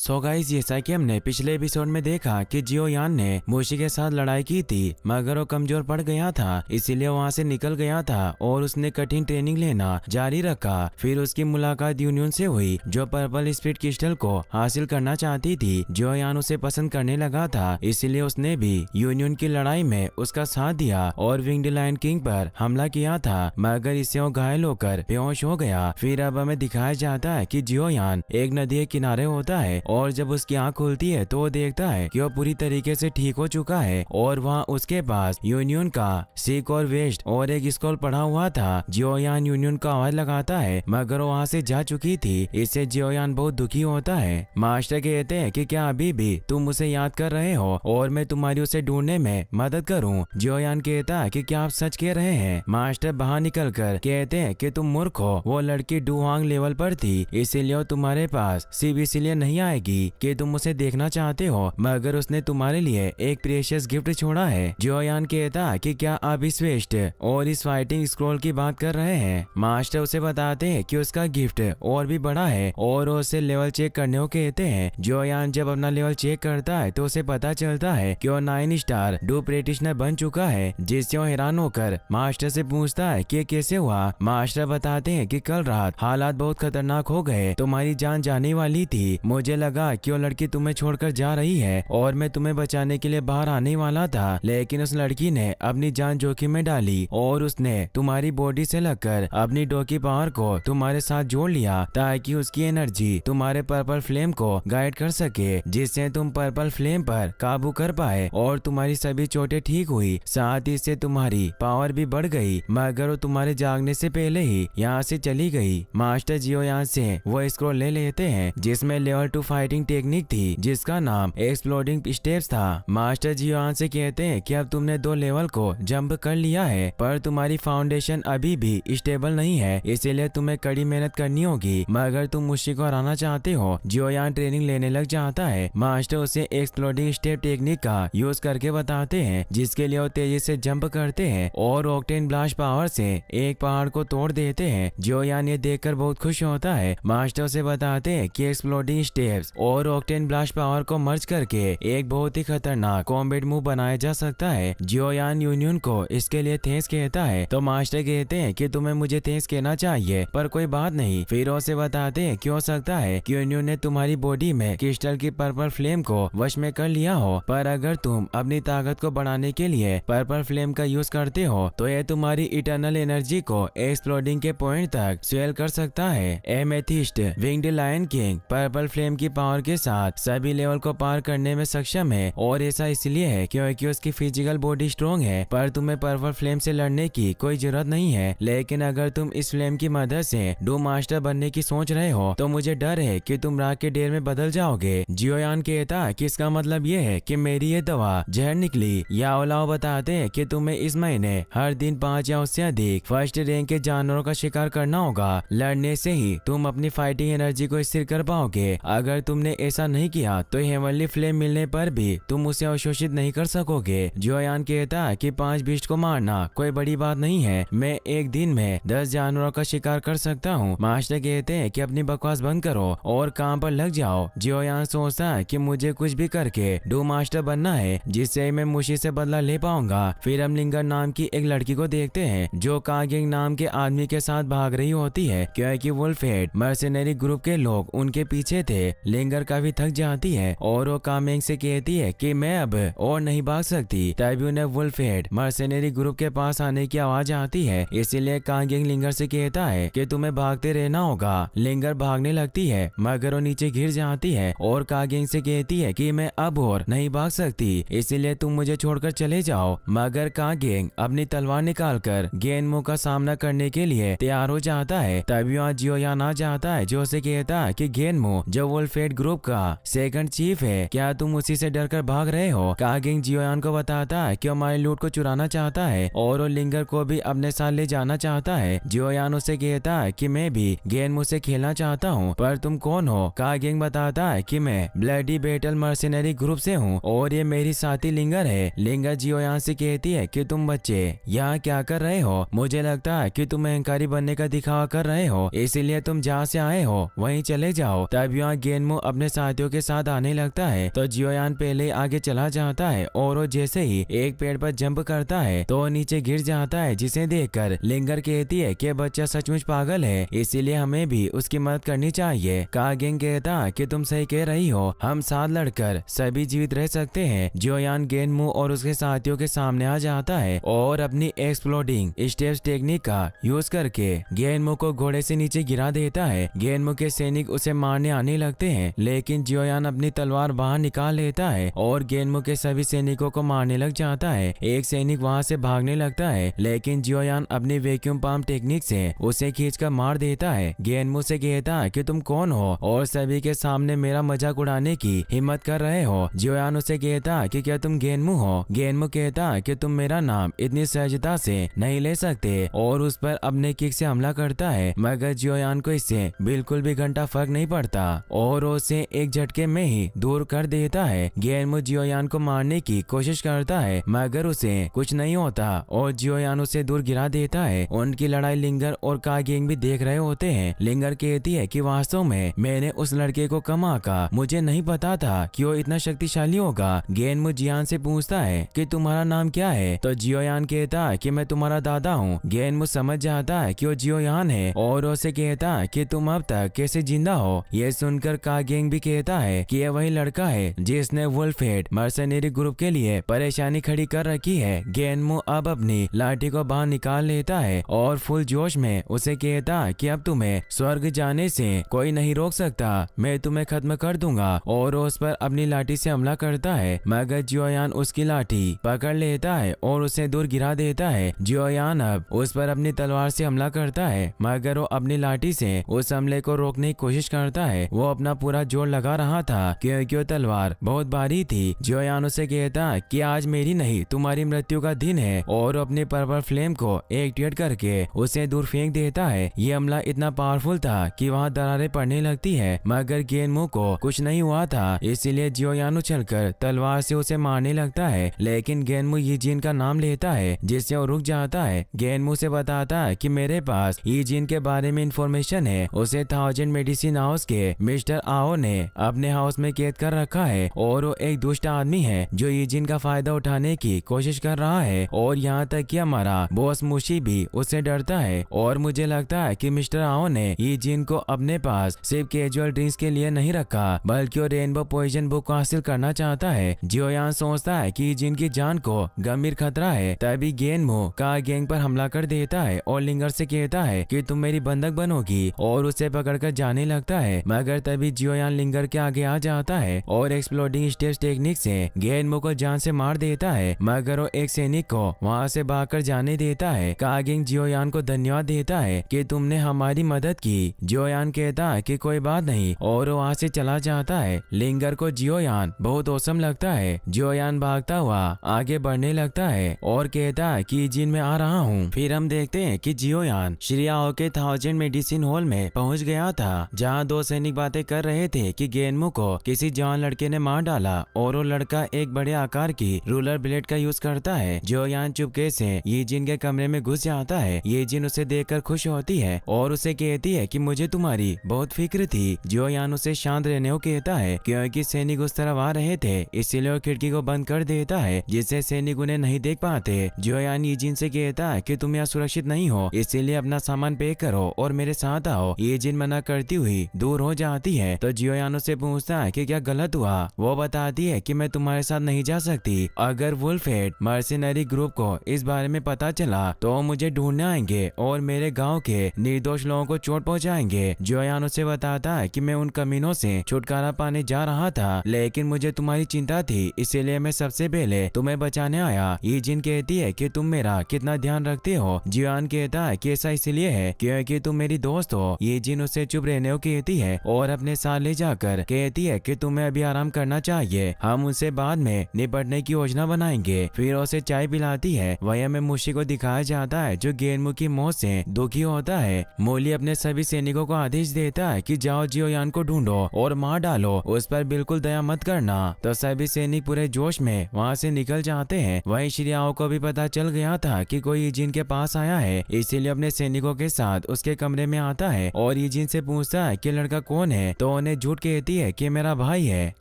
So guys, जैसा कि हमने पिछले एपिसोड में देखा कि जियो यान ने मुशी के साथ लड़ाई की थी, मगर वो कमजोर पड़ गया था, इसीलिए वहां से निकल गया था और उसने कठिन ट्रेनिंग लेना जारी रखा। फिर उसकी मुलाकात यूनियन से हुई, जो पर्पल स्पीड क्रिस्टल को हासिल करना चाहती थी। जियो यान उसे पसंद करने लगा था, इसीलिए उसने भी यूनियन की लड़ाई में उसका साथ दिया और विंग्ड लायन किंग पर हमला किया था, मगर इससे वो घायल होकर बेहोश हो गया। फिर अब हमें दिखाया जाता है कि जियो यान एक नदी के किनारे होता है और जब उसकी आंख खुलती है तो वो देखता है कि वो पूरी तरीके से ठीक हो चुका है और वहाँ उसके पास यूनियन का सीक और वेस्ट और एक स्क्रॉल पड़ा हुआ था। जियोयान यूनियन का आवाज लगाता है, मगर वो वहाँ से जा चुकी थी। इससे जियोयान बहुत दुखी होता है। मास्टर कहते हैं कि क्या अभी भी तुम उसे याद कर रहे हो और मैं तुम्हारी उसे ढूंढने में मदद करूँ। जियोयान कहता है कि क्या आप सच कह रहे हैं। मास्टर बाहर निकल कर कहते हैं कि तुम मूर्ख हो, वो लड़की डुहांग लेवल पर थी, इसीलिए वो तुम्हारे पास सिर्फ इसलिए नहीं आएगी कि तुम उसे देखना चाहते हो, मगर उसने तुम्हारे लिए एक प्रेशियस गिफ्ट छोड़ा है। जियोयान कहता है कि क्या आप इस वेस्ट और इस फाइटिंग स्क्रॉल की बात कर रहे हैं। मास्टर उसे बताते हैं कि उसका गिफ्ट और भी बड़ा है और उसे लेवल चेक करने को कहते हैं। जियोयान जब अपना लेवल चेक करता है तो उसे पता चलता है कि वो 9 स्टार डू प्रैक्टिशनर बन चुका है, जिससे वो हैरान होकर मास्टर से पूछता है कि कैसे हुआ। मास्टर बताते हैं कि कल रात हालात बहुत खतरनाक हो गए, तुम्हारी जान जाने वाली थी। मुझे लगा कि वो लड़की तुम्हें छोड़कर जा रही है और मैं तुम्हें बचाने के लिए बाहर आने वाला था, लेकिन उस लड़की ने अपनी जान जोखिम में डाली और उसने तुम्हारी बॉडी से लगकर अपनी डोकी पावर को तुम्हारे साथ जोड़ लिया ताकि उसकी एनर्जी तुम्हारे पर्पल फ्लेम को गाइड कर सके, जिससे तुम पर्पल फ्लेम पर काबू कर पाए और तुम्हारी सभी चोटें ठीक हुई। साथ ही से तुम्हारी पावर भी बढ़ गई, मगर वो तुम्हारे जागने से पहले ही यहाँ से चली गई। मास्टर जियोयान से वो स्क्रॉल ले लेते हैं जिसमें लेवल 2 फाइटिंग टेक्निक थी, जिसका नाम एक्सप्लोडिंग स्टेप्स था। मास्टर जियोयान से कहते हैं कि अब तुमने 2 लेवल को जंप कर लिया है, पर तुम्हारी फाउंडेशन अभी भी स्टेबल नहीं है, इसीलिए तुम्हें कड़ी मेहनत करनी होगी। मगर तुम मुशी को हराना चाहते हो। जियोयान ट्रेनिंग लेने लग जाता है। मास्टर उसे एक्सप्लोडिंग स्टेप टेक्निक का यूज करके बताते हैं, जिसके लिए वो तेजी से जंप करते हैं और ऑक्टेन ब्लास्ट पावर से एक पहाड़ को तोड़ देते हैं। जियोयान ये देखकर बहुत खुश होता है। मास्टर उसे बताते हैं कि एक्सप्लोडिंग स्टेप्स और ऑक्टेन ब्लास्ट पावर को मर्ज करके एक बहुत ही खतरनाक कॉम्बैट मूव बनाया जा सकता है। जियोयान यूनियन को इसके लिए थैंक्स कहता है, तो मास्टर कहते हैं कि तुम्हें मुझे थैंक्स कहना चाहिए, पर कोई बात नहीं। फिर उसे बताते हैं कि हो सकता है कि यूनियन ने तुम्हारी बॉडी में क्रिस्टल की पर्पल फ्लेम को वश में कर लिया हो, पर अगर तुम अपनी ताकत को बढ़ाने के लिए पर्पल फ्लेम का यूज करते हो तो यह तुम्हारी इटर्नल एनर्जी को एक्सप्लोडिंग के पॉइंट तक स्वेल कर सकता है। Amethyst winged lion king purple flame की पावर के साथ सभी लेवल को पार करने में सक्षम है, और ऐसा इसलिए है क्योंकि उसकी फिजिकल बॉडी स्ट्रॉन्ग है, पर तुम्हें पर्पल फ्लेम से लड़ने की कोई जरूरत नहीं है। लेकिन अगर तुम इस फ्लेम की मदद से डूम मास्टर बनने की सोच रहे हो तो मुझे डर है कि तुम राख के ढेर में बदल जाओगे। जियोयान कहता है कि इसका मतलब ये है कि मेरी ये दवा जहर निकली। याओलाओ बताते हैं कि तुम्हें इस महीने हर दिन 5 या उससे अधिक फर्स्ट रैंक के जानवरों का शिकार करना होगा। लड़ने से ही तुम अपनी फाइटिंग एनर्जी को स्थिर कर पाओगे। अगर तुमने ऐसा नहीं किया तो हेवनली फ्लेम मिलने पर भी तुम उसे अवशोषित नहीं कर सकोगे। जियोयान कहता है कि 5 बीस्ट को मारना कोई बड़ी बात नहीं है, मैं एक दिन में 10 जानवरों का शिकार कर सकता हूँ। मास्टर कहते हैं कि अपनी बकवास बंद करो और काम पर लग जाओ। जियोयान सोचता है कि मुझे कुछ भी करके डू मास्टर बनना है, जिससे मैं मुशी से बदला ले पाऊंगा। फिर हम लिंगर नाम की एक लड़की को देखते हैं जो कागिंग नाम के आदमी के साथ भाग रही होती है, क्योंकि वुल्फहेड मर्सेनरी ग्रुप के लोग उनके पीछे थे। लिंगर काफी थक जाती है और वो कामेंग से कहती है कि मैं अब और नहीं भाग सकती। तभी उन्हें वुल्फहेड मर्सेनरी ग्रुप के पास आने की आवाज आती है, इसीलिए कागिंग लिंगर से कहता है कि तुम्हें भागते रहना होगा। लिंगर भागने लगती है, मगर वो नीचे गिर जाती है और कागिंग से कहती है कि मैं अब और नहीं भाग सकती, इसीलिए तुम मुझे छोड़कर चले जाओ। मगर कागिंग अपनी तलवार निकालकर गेनमो का सामना करने के लिए तैयार हो जाता है। तभी वहाँ जियोयान आ जाता है, जो उसे कहता है कि गेनमो जो वुल्फहेड ग्रुप का सेकंड चीफ है, क्या तुम उसी से डरकर भाग रहे हो। कागिंग जियोयान को बताता है कि हमारे लूट को चुराना चाहता है और वो लिंगर को भी अपने साथ ले जाना चाहता है। जियोयान उसे कहता है कि मैं भी गेनमो से खेलना चाहता हूँ, पर तुम कौन हो। कागिंग बताता है कि मैं ब्लडी बैटल मर्सिनरी ग्रुप से हूँ और ये मेरी साथी लिंगर है। लिंगर जियोयान से कहती है कि तुम बच्चे यहाँ क्या कर रहे हो, मुझे लगता है कि तुम अहंकारी बनने का दिखावा कर रहे हो, इसीलिए तुम जहाँ से आए हो वहीं चले जाओ। तब यहाँ गेनमो गेनमो अपने साथियों के साथ आने लगता है तो जियोयान पहले आगे चला जाता है और वो जैसे ही एक पेड़ पर जंप करता है तो नीचे गिर जाता है, जिसे देखकर लिंगर कहती है कि बच्चा सचमुच पागल है, इसीलिए हमें भी उसकी मदद करनी चाहिए। कागेंग कहता है कि तुम सही कह रही हो, हम साथ लड़कर सभी जीवित रह सकते हैं। जियोयान गेनमो और उसके साथियों के सामने आ जाता है और अपनी एक्सप्लोडिंग स्टेप्स टेक्निक का यूज करके गेनमो को घोड़े से नीचे गिरा देता है। गेनमो के सैनिक उसे मारने आने लगते हैं, लेकिन जियोयान अपनी तलवार बाहर निकाल लेता है और गेनमो के सभी सैनिकों को मारने लग जाता है। एक सैनिक वहां से भागने लगता है, लेकिन जियोयान अपनी वैक्यूम पंप टेक्निक से उसे खींचकर मार देता है। गेनमो से कहता है कि तुम कौन हो और सभी के सामने मेरा मजाक उड़ाने की हिम्मत कर रहे हो। जियोयान उसे कहता है कि क्या तुम गेनमो हो। गेनमो कहता है कि तुम मेरा नाम इतनी सहजता से नहीं ले सकते और उस पर अपने किक से हमला करता है, मगर जियोयान को इससे बिल्कुल भी घंटा फर्क नहीं पड़ता और उसे एक झटके में ही दूर कर देता है। गेनमो जियोयान को मारने की कोशिश करता है, मगर उसे कुछ नहीं होता और जियोयान उसे दूर गिरा देता है। उनकी लड़ाई लिंगर और कागेंग भी देख रहे होते हैं। लिंगर कहती है कि वास्तव में मैंने उस लड़के को कम आंका, मुझे नहीं पता था कि वो इतना शक्तिशाली होगा। गेनमो जियान से पूछता है कि तुम्हारा नाम क्या है, तो जियोयान कहता है कि मैं तुम्हारा दादा हूँ। गेनमो समझ जाता है कि वो जियोयान है और उसे कहता है कि तुम अब तक कैसे जिंदा हो। यह सुनकर कागेंग भी कहता है कि यह वही लड़का है जिसने वुल्फहेड मर्सनरी ग्रुप के लिए परेशानी खड़ी कर रखी है। गेनमो अब अपनी लाठी को बाहर निकाल लेता है और फुल जोश में उसे कहता है कि अब तुम्हें स्वर्ग जाने से कोई नहीं रोक सकता, मैं तुम्हें खत्म कर दूंगा और उस पर अपनी लाठी से हमला करता है, मगर जियोयान उसकी लाठी पकड़ लेता है और उसे दूर गिरा देता है। जियोयान अब उस पर अपनी तलवार से हमला करता है, मगर वो अपनी लाठी से उस हमले को रोकने की कोशिश करता है। वो अपना पूरा जोर लगा रहा था क्योंकि वो तलवार बहुत भारी थी। जियोयान उसे कहता है कि आज मेरी नहीं तुम्हारी मृत्यु का दिन है और अपने पर्पल फ्लेम को एक्टिवेट करके उसे दूर फेंक देता है। ये हमला इतना पावरफुल था कि वहाँ दरारें पड़ने लगती है, मगर गेनमो को कुछ नहीं हुआ था, इसीलिए जियोयान उछलकर तलवार से उसे मारने लगता है, लेकिन गेनमो यीजिन का नाम लेता है जिससे वो रुक जाता है। गेनमो से बताता है कि मेरे पास यीजिन के बारे में इंफॉर्मेशन है, उसे 1000 मेडिसिन हाउस के मिस्टर आओ ने अपने हाउस में कैद कर रखा है और वो एक दुष्ट आदमी है जो यीजिन का फायदा उठाने की कोशिश कर रहा है और यहाँ तक कि हमारा बॉस मुशी भी उससे डरता है। और मुझे लगता है कि मिस्टर आओ ने यीजिन को अपने पास सिर्फ कैजुअल ड्रिंक्स के लिए नहीं रखा, बल्कि वो रेनबो पॉइजन बुक को हासिल करना चाहता है। जियोयान सोचता है कि यीजिन की जान को गंभीर खतरा है, तभी गेनमो कागेंग पर हमला कर देता है और लिंगर से कहता है कि तुम मेरी बंधक बनोगी और उसे पकड़कर जाने लगता है, मगर तभी जियोयान लिंगर के आगे आ जाता है और एक्सप्लोडिंग स्टेप्स टेक्निक से गेनमो को जान से मार देता है, मगर वो एक सैनिक को वहाँ से भागकर जाने देता है। कागेंग जियोयान को धन्यवाद देता है कि तुमने हमारी मदद की। जियोयान कहता है कि कोई बात नहीं और वो वहाँ से चला जाता है। लिंगर को जियोयान बहुत औसम लगता है। जियोयान भागता हुआ आगे बढ़ने लगता है और कहता है कि यीजिन में आ रहा हूँ। फिर हम देखते हैं कि जियोयान श्रियाओ के 1000 मेडिसिन हॉल में पहुँच गया था, जहाँ दो सैनिक बातें कर रहे थे कि गेनमो को किसी जवान लड़के ने मार डाला और वो लड़का एक बड़े आकार की रूलर ब्लेड का यूज करता है। जियोयान चुपके से यीजिन के कमरे में घुस जाता है। यीजिन उसे देखकर खुश होती है और उसे कहती है कि मुझे तुम्हारी बहुत फिक्र थी। जियोयान उसे शांत रहने को कहता है क्योंकि सैनिक उस तरफ आ रहे थे, इसलिए वो खिड़की को बंद कर देता है जिससे सैनिक उन्हें नहीं देख पाते। जियोयान यीजिन से कहता है कि तुम यहाँ सुरक्षित नहीं हो, इसीलिए अपना सामान पैक करो और मेरे साथ आओ। यीजिन मना करती हुई दूर हो जाती है तो जियोयान उससे पूछता है कि क्या गलत हुआ। वो बताती है कि मैं तुम्हारे साथ नहीं जा सकती, अगर वुल्फहेड मर्सिनरी ग्रुप को इस बारे में पता चला तो मुझे ढूंढने आएंगे और मेरे गांव के निर्दोष लोगों को चोट पहुंचाएंगे। जियोयान उसे बताता है कि मैं उन कमीनों से छुटकारा पाने जा रहा था, लेकिन मुझे तुम्हारी चिंता थी, इसीलिए मैं सबसे पहले तुम्हें बचाने आया। यीजिन कहती है कि तुम मेरा कितना ध्यान रखते हो। जियोयान कहता है कि ऐसा इसलिए है क्योंकि तुम मेरी दोस्त हो। यीजिन उसे चुप रहने को कहती है और अपने साथ ले जाकर कहती है कि तुम्हें अभी आराम करना चाहिए, हम उनसे बाद में निपटने की योजना बनाएंगे। फिर उसे चाय पिलाती है। वहीं में मुशी को दिखाया जाता है जो गेनमो की मौत से दुखी होता है। मोली अपने सभी सैनिकों को आदेश देता है कि जाओ जियोयान को ढूंढो और मार डालो, उस पर बिल्कुल दया मत करना। तो सभी सैनिक पूरे जोश में वहाँ से निकल जाते हैं। वहीं श्रियाओ को भी पता चल गया था कि कोई यीजिन के पास आया है, इसीलिए अपने सैनिकों के साथ उसके कमरे में आता है और यीजिन से पूछता है कि लड़का कौन है। तो ने झूठ कहती है कि मेरा भाई है।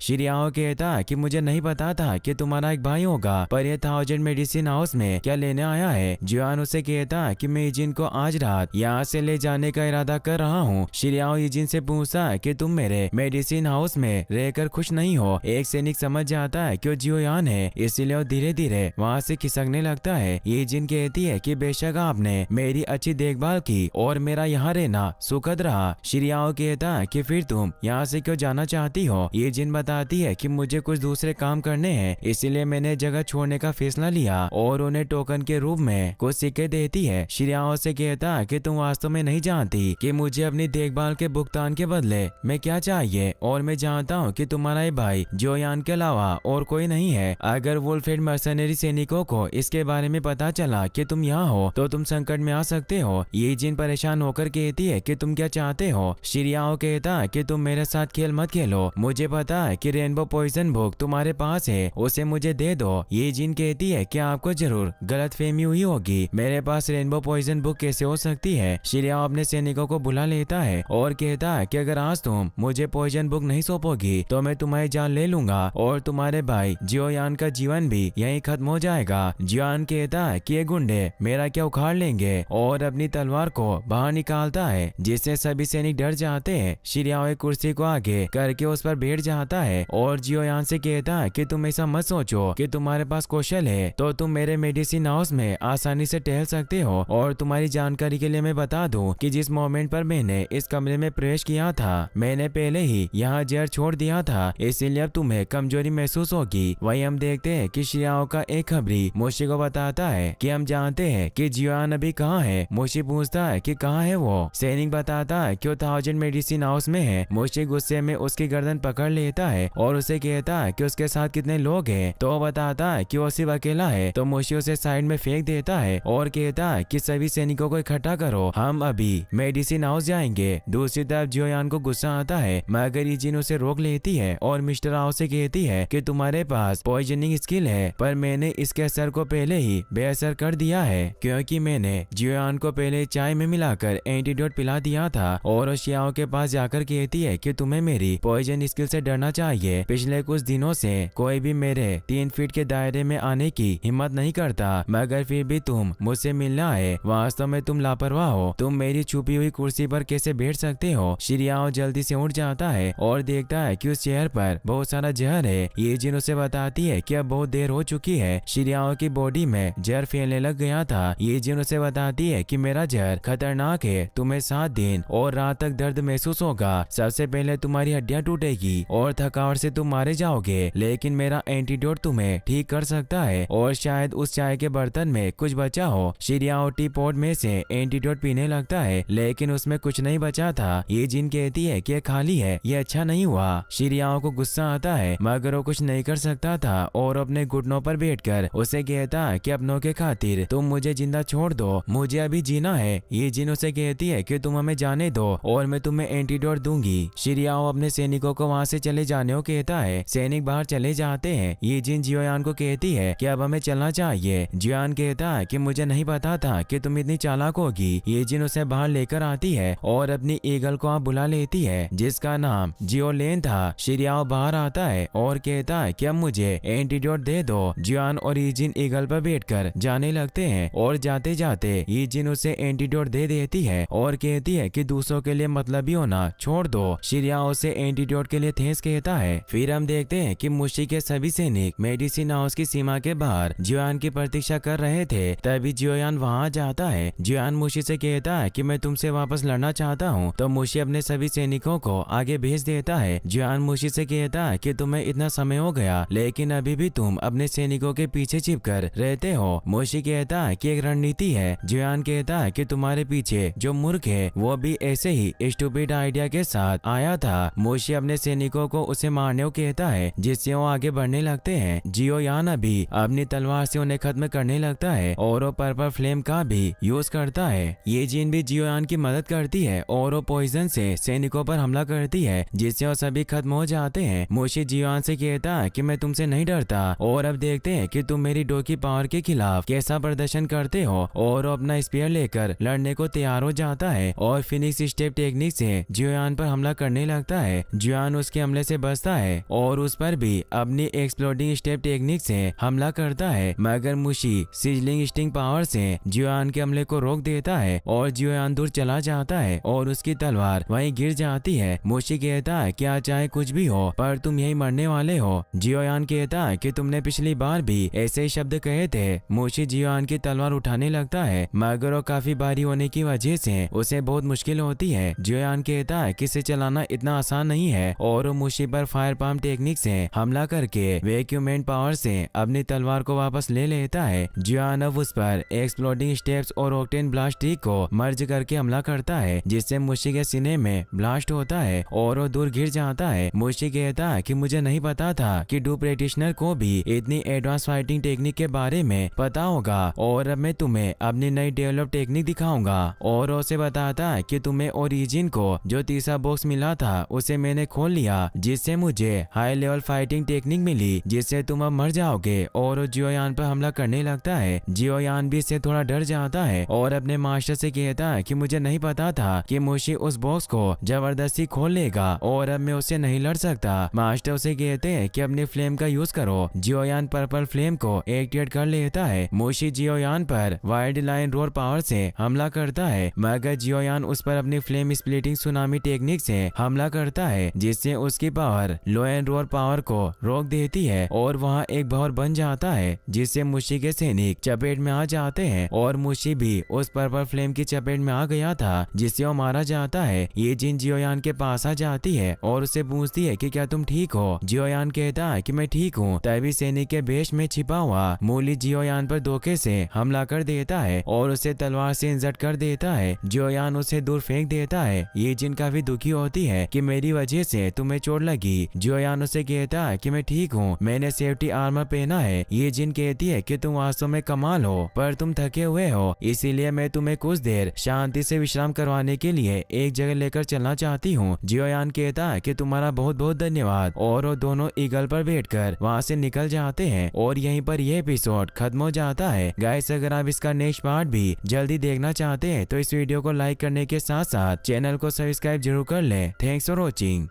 शिरियाओ कहता है कि मुझे नहीं पता था कि तुम्हारा एक भाई होगा, पर ये 1000 मेडिसिन हाउस में क्या लेने आया है। जियोन उसे कहता है कि मैं ईजिन को आज रात यहाँ से ले जाने का इरादा कर रहा हूँ। शिरियाओ ईजिन से पूछता है कि तुम मेरे मेडिसिन हाउस में रहकर खुश नहीं हो। एक सैनिक समझ जाता है कि वो जियोयान है, इसीलिए वो धीरे धीरे वहाँ से खिसकने लगता है। ईजिन कहती है कि बेशक आपने मेरी अच्छी देखभाल की और मेरा यहाँ रहना सुखद रहा। शिरियाओ कहता है कि फिर तुम यहाँ से क्यों जाना चाहती हो। ईजिन बताती है कि मुझे कुछ दूसरे काम करने हैं, इसीलिए मैंने जगह छोड़ने का फैसला लिया और उन्हें टोकन के रूप में कुछ सिक्के देती है। शिरियाओ से कहता है कि तुम वास्तव में नहीं जानती कि मुझे अपनी देखभाल के भुगतान के बदले में क्या चाहिए, और मैं जानता हूँ कि तुम्हारा ये भाई जियोयान के अलावा और कोई नहीं है। अगर वुल्फहेड मर्सनरी सैनिकों को इसके बारे में पता चला कि तुम यहाँ हो तो तुम संकट में आ सकते हो। ईजिन परेशान होकर कहती है कि तुम क्या चाहते हो। शिरियाओ कहता है कि तुम मेरे साथ खेल मत खेलो, मुझे पता है कि रेनबो पॉइजन बुक तुम्हारे पास है, उसे मुझे दे दो। ईजिन कहती है कि आपको जरूर गलतफहमी हुई होगी, मेरे पास रेनबो पॉइजन बुक कैसे हो सकती है। शिरियाओ अपने सैनिकों को बुला लेता है और कहता है कि अगर आज तुम मुझे पॉइजन बुक नहीं सौंपोगी तो मैं तुम्हारी जान ले लूंगा और तुम्हारे भाई जियोयान का जीवन भी यहीं खत्म हो जाएगा। जियोयान कहता है कि ये गुंडे मेरा क्या उखाड़ लेंगे और अपनी तलवार को बाहर निकालता है, जिससे सभी सैनिक डर जाते हैं। शिरियाओ एक कुर्सी को आगे करके उस पर बैठ जाता है और जियोयान से कहता है कि तुम ऐसा मत सोचो कि तुम्हारे पास कौशल है तो तुम मेरे मेडिसिन हाउस में आसानी से टहल सकते हो। और तुम्हारी जानकारी के लिए मैं बता दूं कि जिस मोमेंट पर मैंने इस कमरे में प्रवेश किया था मैंने पहले ही यहाँ जहर छोड़ दिया था, इसीलिए अब तुम्हें कमजोरी महसूस होगी। वही हम देखते हैं कि शिरियाओ का एक खबरी मोशी को बताता है कि हम जानते हैं कि जियोयान अभी कहाँ है। मोशी पूछता है कि कहाँ है वो। सैनिक बताता है कि वो 1000 मेडिसिन हाउस में है। मोशी गुस्से में उसकी गर्दन पकड़ लेता है और उसे कहता है कि उसके साथ कितने लोग हैं, तो वो बताता है कि वो सिर्फ अकेला है। तो मोशी उसे साइड में फेंक देता है और कहता है कि सभी सैनिकों को इकट्ठा करो, हम अभी मेडिसिन हाउस जाएंगे। दूसरी तरफ जियोयान को गुस्सा आता है मगर ईजिन उसे रोक लेती है और मिस्टर हाउस से कहती है कि तुम्हारे पास पॉइजनिंग स्किल है, पर मैंने इसके असर को पहले ही बेअसर कर दिया है क्योंकि मैंने जियोयान को पहले चाय में मिलाकर एंटीडोट पिला दिया था। और शियाओ के पास जाकर कहती है कि तुम्हें मेरी पॉइजन स्किल से डरना चाहिए। पिछले कुछ दिनों से कोई भी मेरे 3 फीट के दायरे में आने की हिम्मत नहीं करता, मगर फिर भी तुम मुझसे मिलना आए। वास्तव में तुम लापरवाह हो, तुम मेरी छुपी हुई कुर्सी पर कैसे बैठ सकते हो। शिरियाओ जल्दी से उठ जाता है और देखता है कि उस चेयर पर बहुत सारा जहर है। ईजिन उसे बताती है कि अब बहुत देर हो चुकी है, शिरियाओ की बॉडी में जहर फैलने लग गया था। ईजिन उसे बताती है कि मेरा जहर खतरनाक है, तुम्हें 7 दिन और रात तक दर्द महसूस होगा। सबसे पहले तुम्हारी हड्डियां टूटेगी और थकावट से तुम मारे जाओगे, लेकिन मेरा एंटीडोट तुम्हें ठीक कर सकता है और शायद उस चाय के बर्तन में कुछ बचा हो। शिरियाओ टी पॉट में से एंटीडोट पीने लगता है लेकिन उसमें कुछ नहीं बचा था। ईजिन कहती है कि खाली है, ये अच्छा नहीं हुआ। शिरियाओ को गुस्सा आता है मगर वो कुछ नहीं कर सकता था और अपने घुटनों पर बैठकर उसे कहता है कि अपनों के खातिर तुम मुझे जिंदा छोड़ दो, मुझे अभी जीना है। ईजिन उसे कहती है कि तुम हमें जाने दो और मैं तुम्हें एंटीडोट दूंगी। शिरियाओ अपने सैनिकों को वहाँ से चले जाने को कहता है। सैनिक बाहर चले जाते हैं। ईजिन जियोयान को कहती है कि अब हमें चलना चाहिए। जियोयान कहता है कि मुझे नहीं पता था कि तुम इतनी चालाक होगी। ईजिन उसे बाहर लेकर आती है और अपनी ईगल को आप बुला लेती है जिसका नाम जियोलेन था। शिरियाओ बाहर आता है और कहता है कि अब मुझे एंटीडोट दे दो। जियोयान और ईजिन ईगल पर बैठकर जाने लगते हैं और जाते जाते ईजिन उसे एंटीडोट दे देती है और कहती है कि दूसरों के लिए मतलबी होना छोड़ दो। शिरियाओ उसे एंटीडोट के लिए थैंक्स कहता है। फिर हम देखते हैं कि मुशी के सभी सैनिक मेडिसिन हाउस की सीमा के बाहर जियोयान की प्रतीक्षा कर रहे थे। तभी जियोयान वहाँ जाता है। जियोयान मुशी से कहता है कि मैं तुमसे वापस लड़ना चाहता हूँ, तो मुशी अपने सभी सैनिकों को आगे भेज देता है। जियोयान मुशी से कहता है कि तुम्हें इतना समय हो गया लेकिन अभी भी तुम अपने सैनिकों के पीछे छिपकर रहते हो। मुशी कहता है कि एक रणनीति है। जियोयान कहता है कि तुम्हारे पीछे जो मूर्ख है वो भी ऐसे ही स्टूपिड आइडिया के साथ आया था। मुशी अपने सैनिकों को उसे मारने को कहता है जिससे वो आगे बढ़ने लगते हैं। जियोयान अभी अपनी तलवार से उन्हें खत्म करने लगता है और वो पर्पल फ्लेम का भी यूज करता है। ये जीन भी जियोयान की मदद करती है और वो पॉइजन से सैनिकों पर हमला करती है जिससे वो सभी खत्म हो जाते हैं। मुशी जियोयान से कहता है कि मैं तुमसे नहीं डरता और अब देखते हैं कि तुम मेरी डोकी पावर के खिलाफ कैसा प्रदर्शन करते हो। और वो अपना स्पीयर लेकर लड़ने को तैयार हो जाता है और फिनिक्स स्टेप टेक्निक से जियोयान पर हमला करने करने लगता है। जियोयान उसके हमले से बचता है और उस पर भी अपनी एक्सप्लोडिंग स्टेप टेक्निक से हमला करता है, मगर मुशी सिजलिंग स्टिंग पावर से जियोयान के हमले को रोक देता है और जियोयान दूर चला जाता है और उसकी तलवार वहीं गिर जाती है। मुशी कहता है क्या चाहे कुछ भी हो पर तुम यही मरने वाले हो। जियोयान कहता है कि तुमने पिछली बार भी ऐसे ही शब्द कहे थे। मुशी जियोयान की तलवार उठाने लगता है, मगर वो काफी भारी होने की वजह से उसे बहुत मुश्किल होती है। जियोयान कहता है कि इसे चलाना इतना आसान नहीं है और वो मुशी पर फायर पाम टेक्निक से हमला करके वैक्यूमेंट पावर से अपनी तलवार को वापस ले लेता है। जियोयान अब उस पर एक्सप्लोडिंग स्टेप्स और ऑक्टेन ब्लास्ट ट्रिक को मर्ज करके हमला करता है, जिससे मुशी के सीने में ब्लास्ट होता है और वो दूर गिर जाता है। मुशी कहता है कि मुझे नहीं पता था कि डू प्रैक्टिशनर को भी इतनी एडवांस फाइटिंग टेक्निक के बारे में पता होगा और अब मैं तुम्हें अपनी नई डेवलप टेक्निक दिखाऊंगा। और उसे बताता है कि तुम्हें ओरिजिन को जो तीसरा बॉक्स मिला था उसे मैंने खोल लिया, जिससे मुझे हाई लेवल फाइटिंग टेक्निक मिली, जिससे तुम अब मर जाओगे। और जियोयान पर हमला करने लगता है। जियोयान भी इससे थोड़ा डर जाता है और अपने मास्टर से कहता है कि मुझे नहीं पता था कि मुशी उस बॉक्स को जबरदस्ती खोल लेगा और अब मैं उससे नहीं लड़ सकता। मास्टर उसे कहते हैं कि अपनी फ्लेम का यूज करो। जियोयान पर्पल फ्लेम को एक्टिवेट कर लेता है। मुशी जियोयान पर वाइल्ड लाइन रोर पावर से हमला करता है, मगर जियोयान उस पर अपनी फ्लेम स्प्लिटिंग सुनामी टेक्निक से हमला करता है, जिससे उसकी power low and roar power को रोक देती है और वहाँ एक भंवर बन जाता है, जिससे मुशी के सैनिक चपेट में आ जाते हैं और मुशी भी उस पर्पल फ्लेम की चपेट में आ गया था, जिससे वो मारा जाता है। ये जिन जियोयान के पास आ जाती है और उससे पूछती है कि क्या तुम ठीक हो। जियोयान कहता है कि मैं ठीक हूँ। तभी सैनिक के भेष में छिपा हुआ मूली जियोयान पर धोखे से हमला कर देता है और उसे तलवार से इंजर्ड कर देता है। जियोयान उसे दूर फेंक देता है। ये जिन काफी दुखी होती है कि मेरी वजह से तुम्हें चोट लगी। जियोयान उसे कहता है कि मैं ठीक हूँ, मैंने सेफ्टी आर्मर पहना है। ये जिन कहती है कि तुम वास्तव में कमाल हो, पर तुम थके हुए हो, इसीलिए मैं तुम्हें कुछ देर शांति से विश्राम करवाने के लिए एक जगह लेकर चलना चाहती हूँ। जियोयान कहता है कि तुम्हारा बहुत बहुत धन्यवाद और वो दोनों ईगल पर बैठकर वहाँ से निकल जाते हैं और यहीं पर यह एपिसोड खत्म हो जाता है। गाइस, अगर आप इसका नेक्स्ट पार्ट भी जल्दी देखना चाहते हैं तो इस वीडियो को लाइक करने के साथ साथ चैनल को सब्सक्राइब जरूर कर लें। Thanks for watching.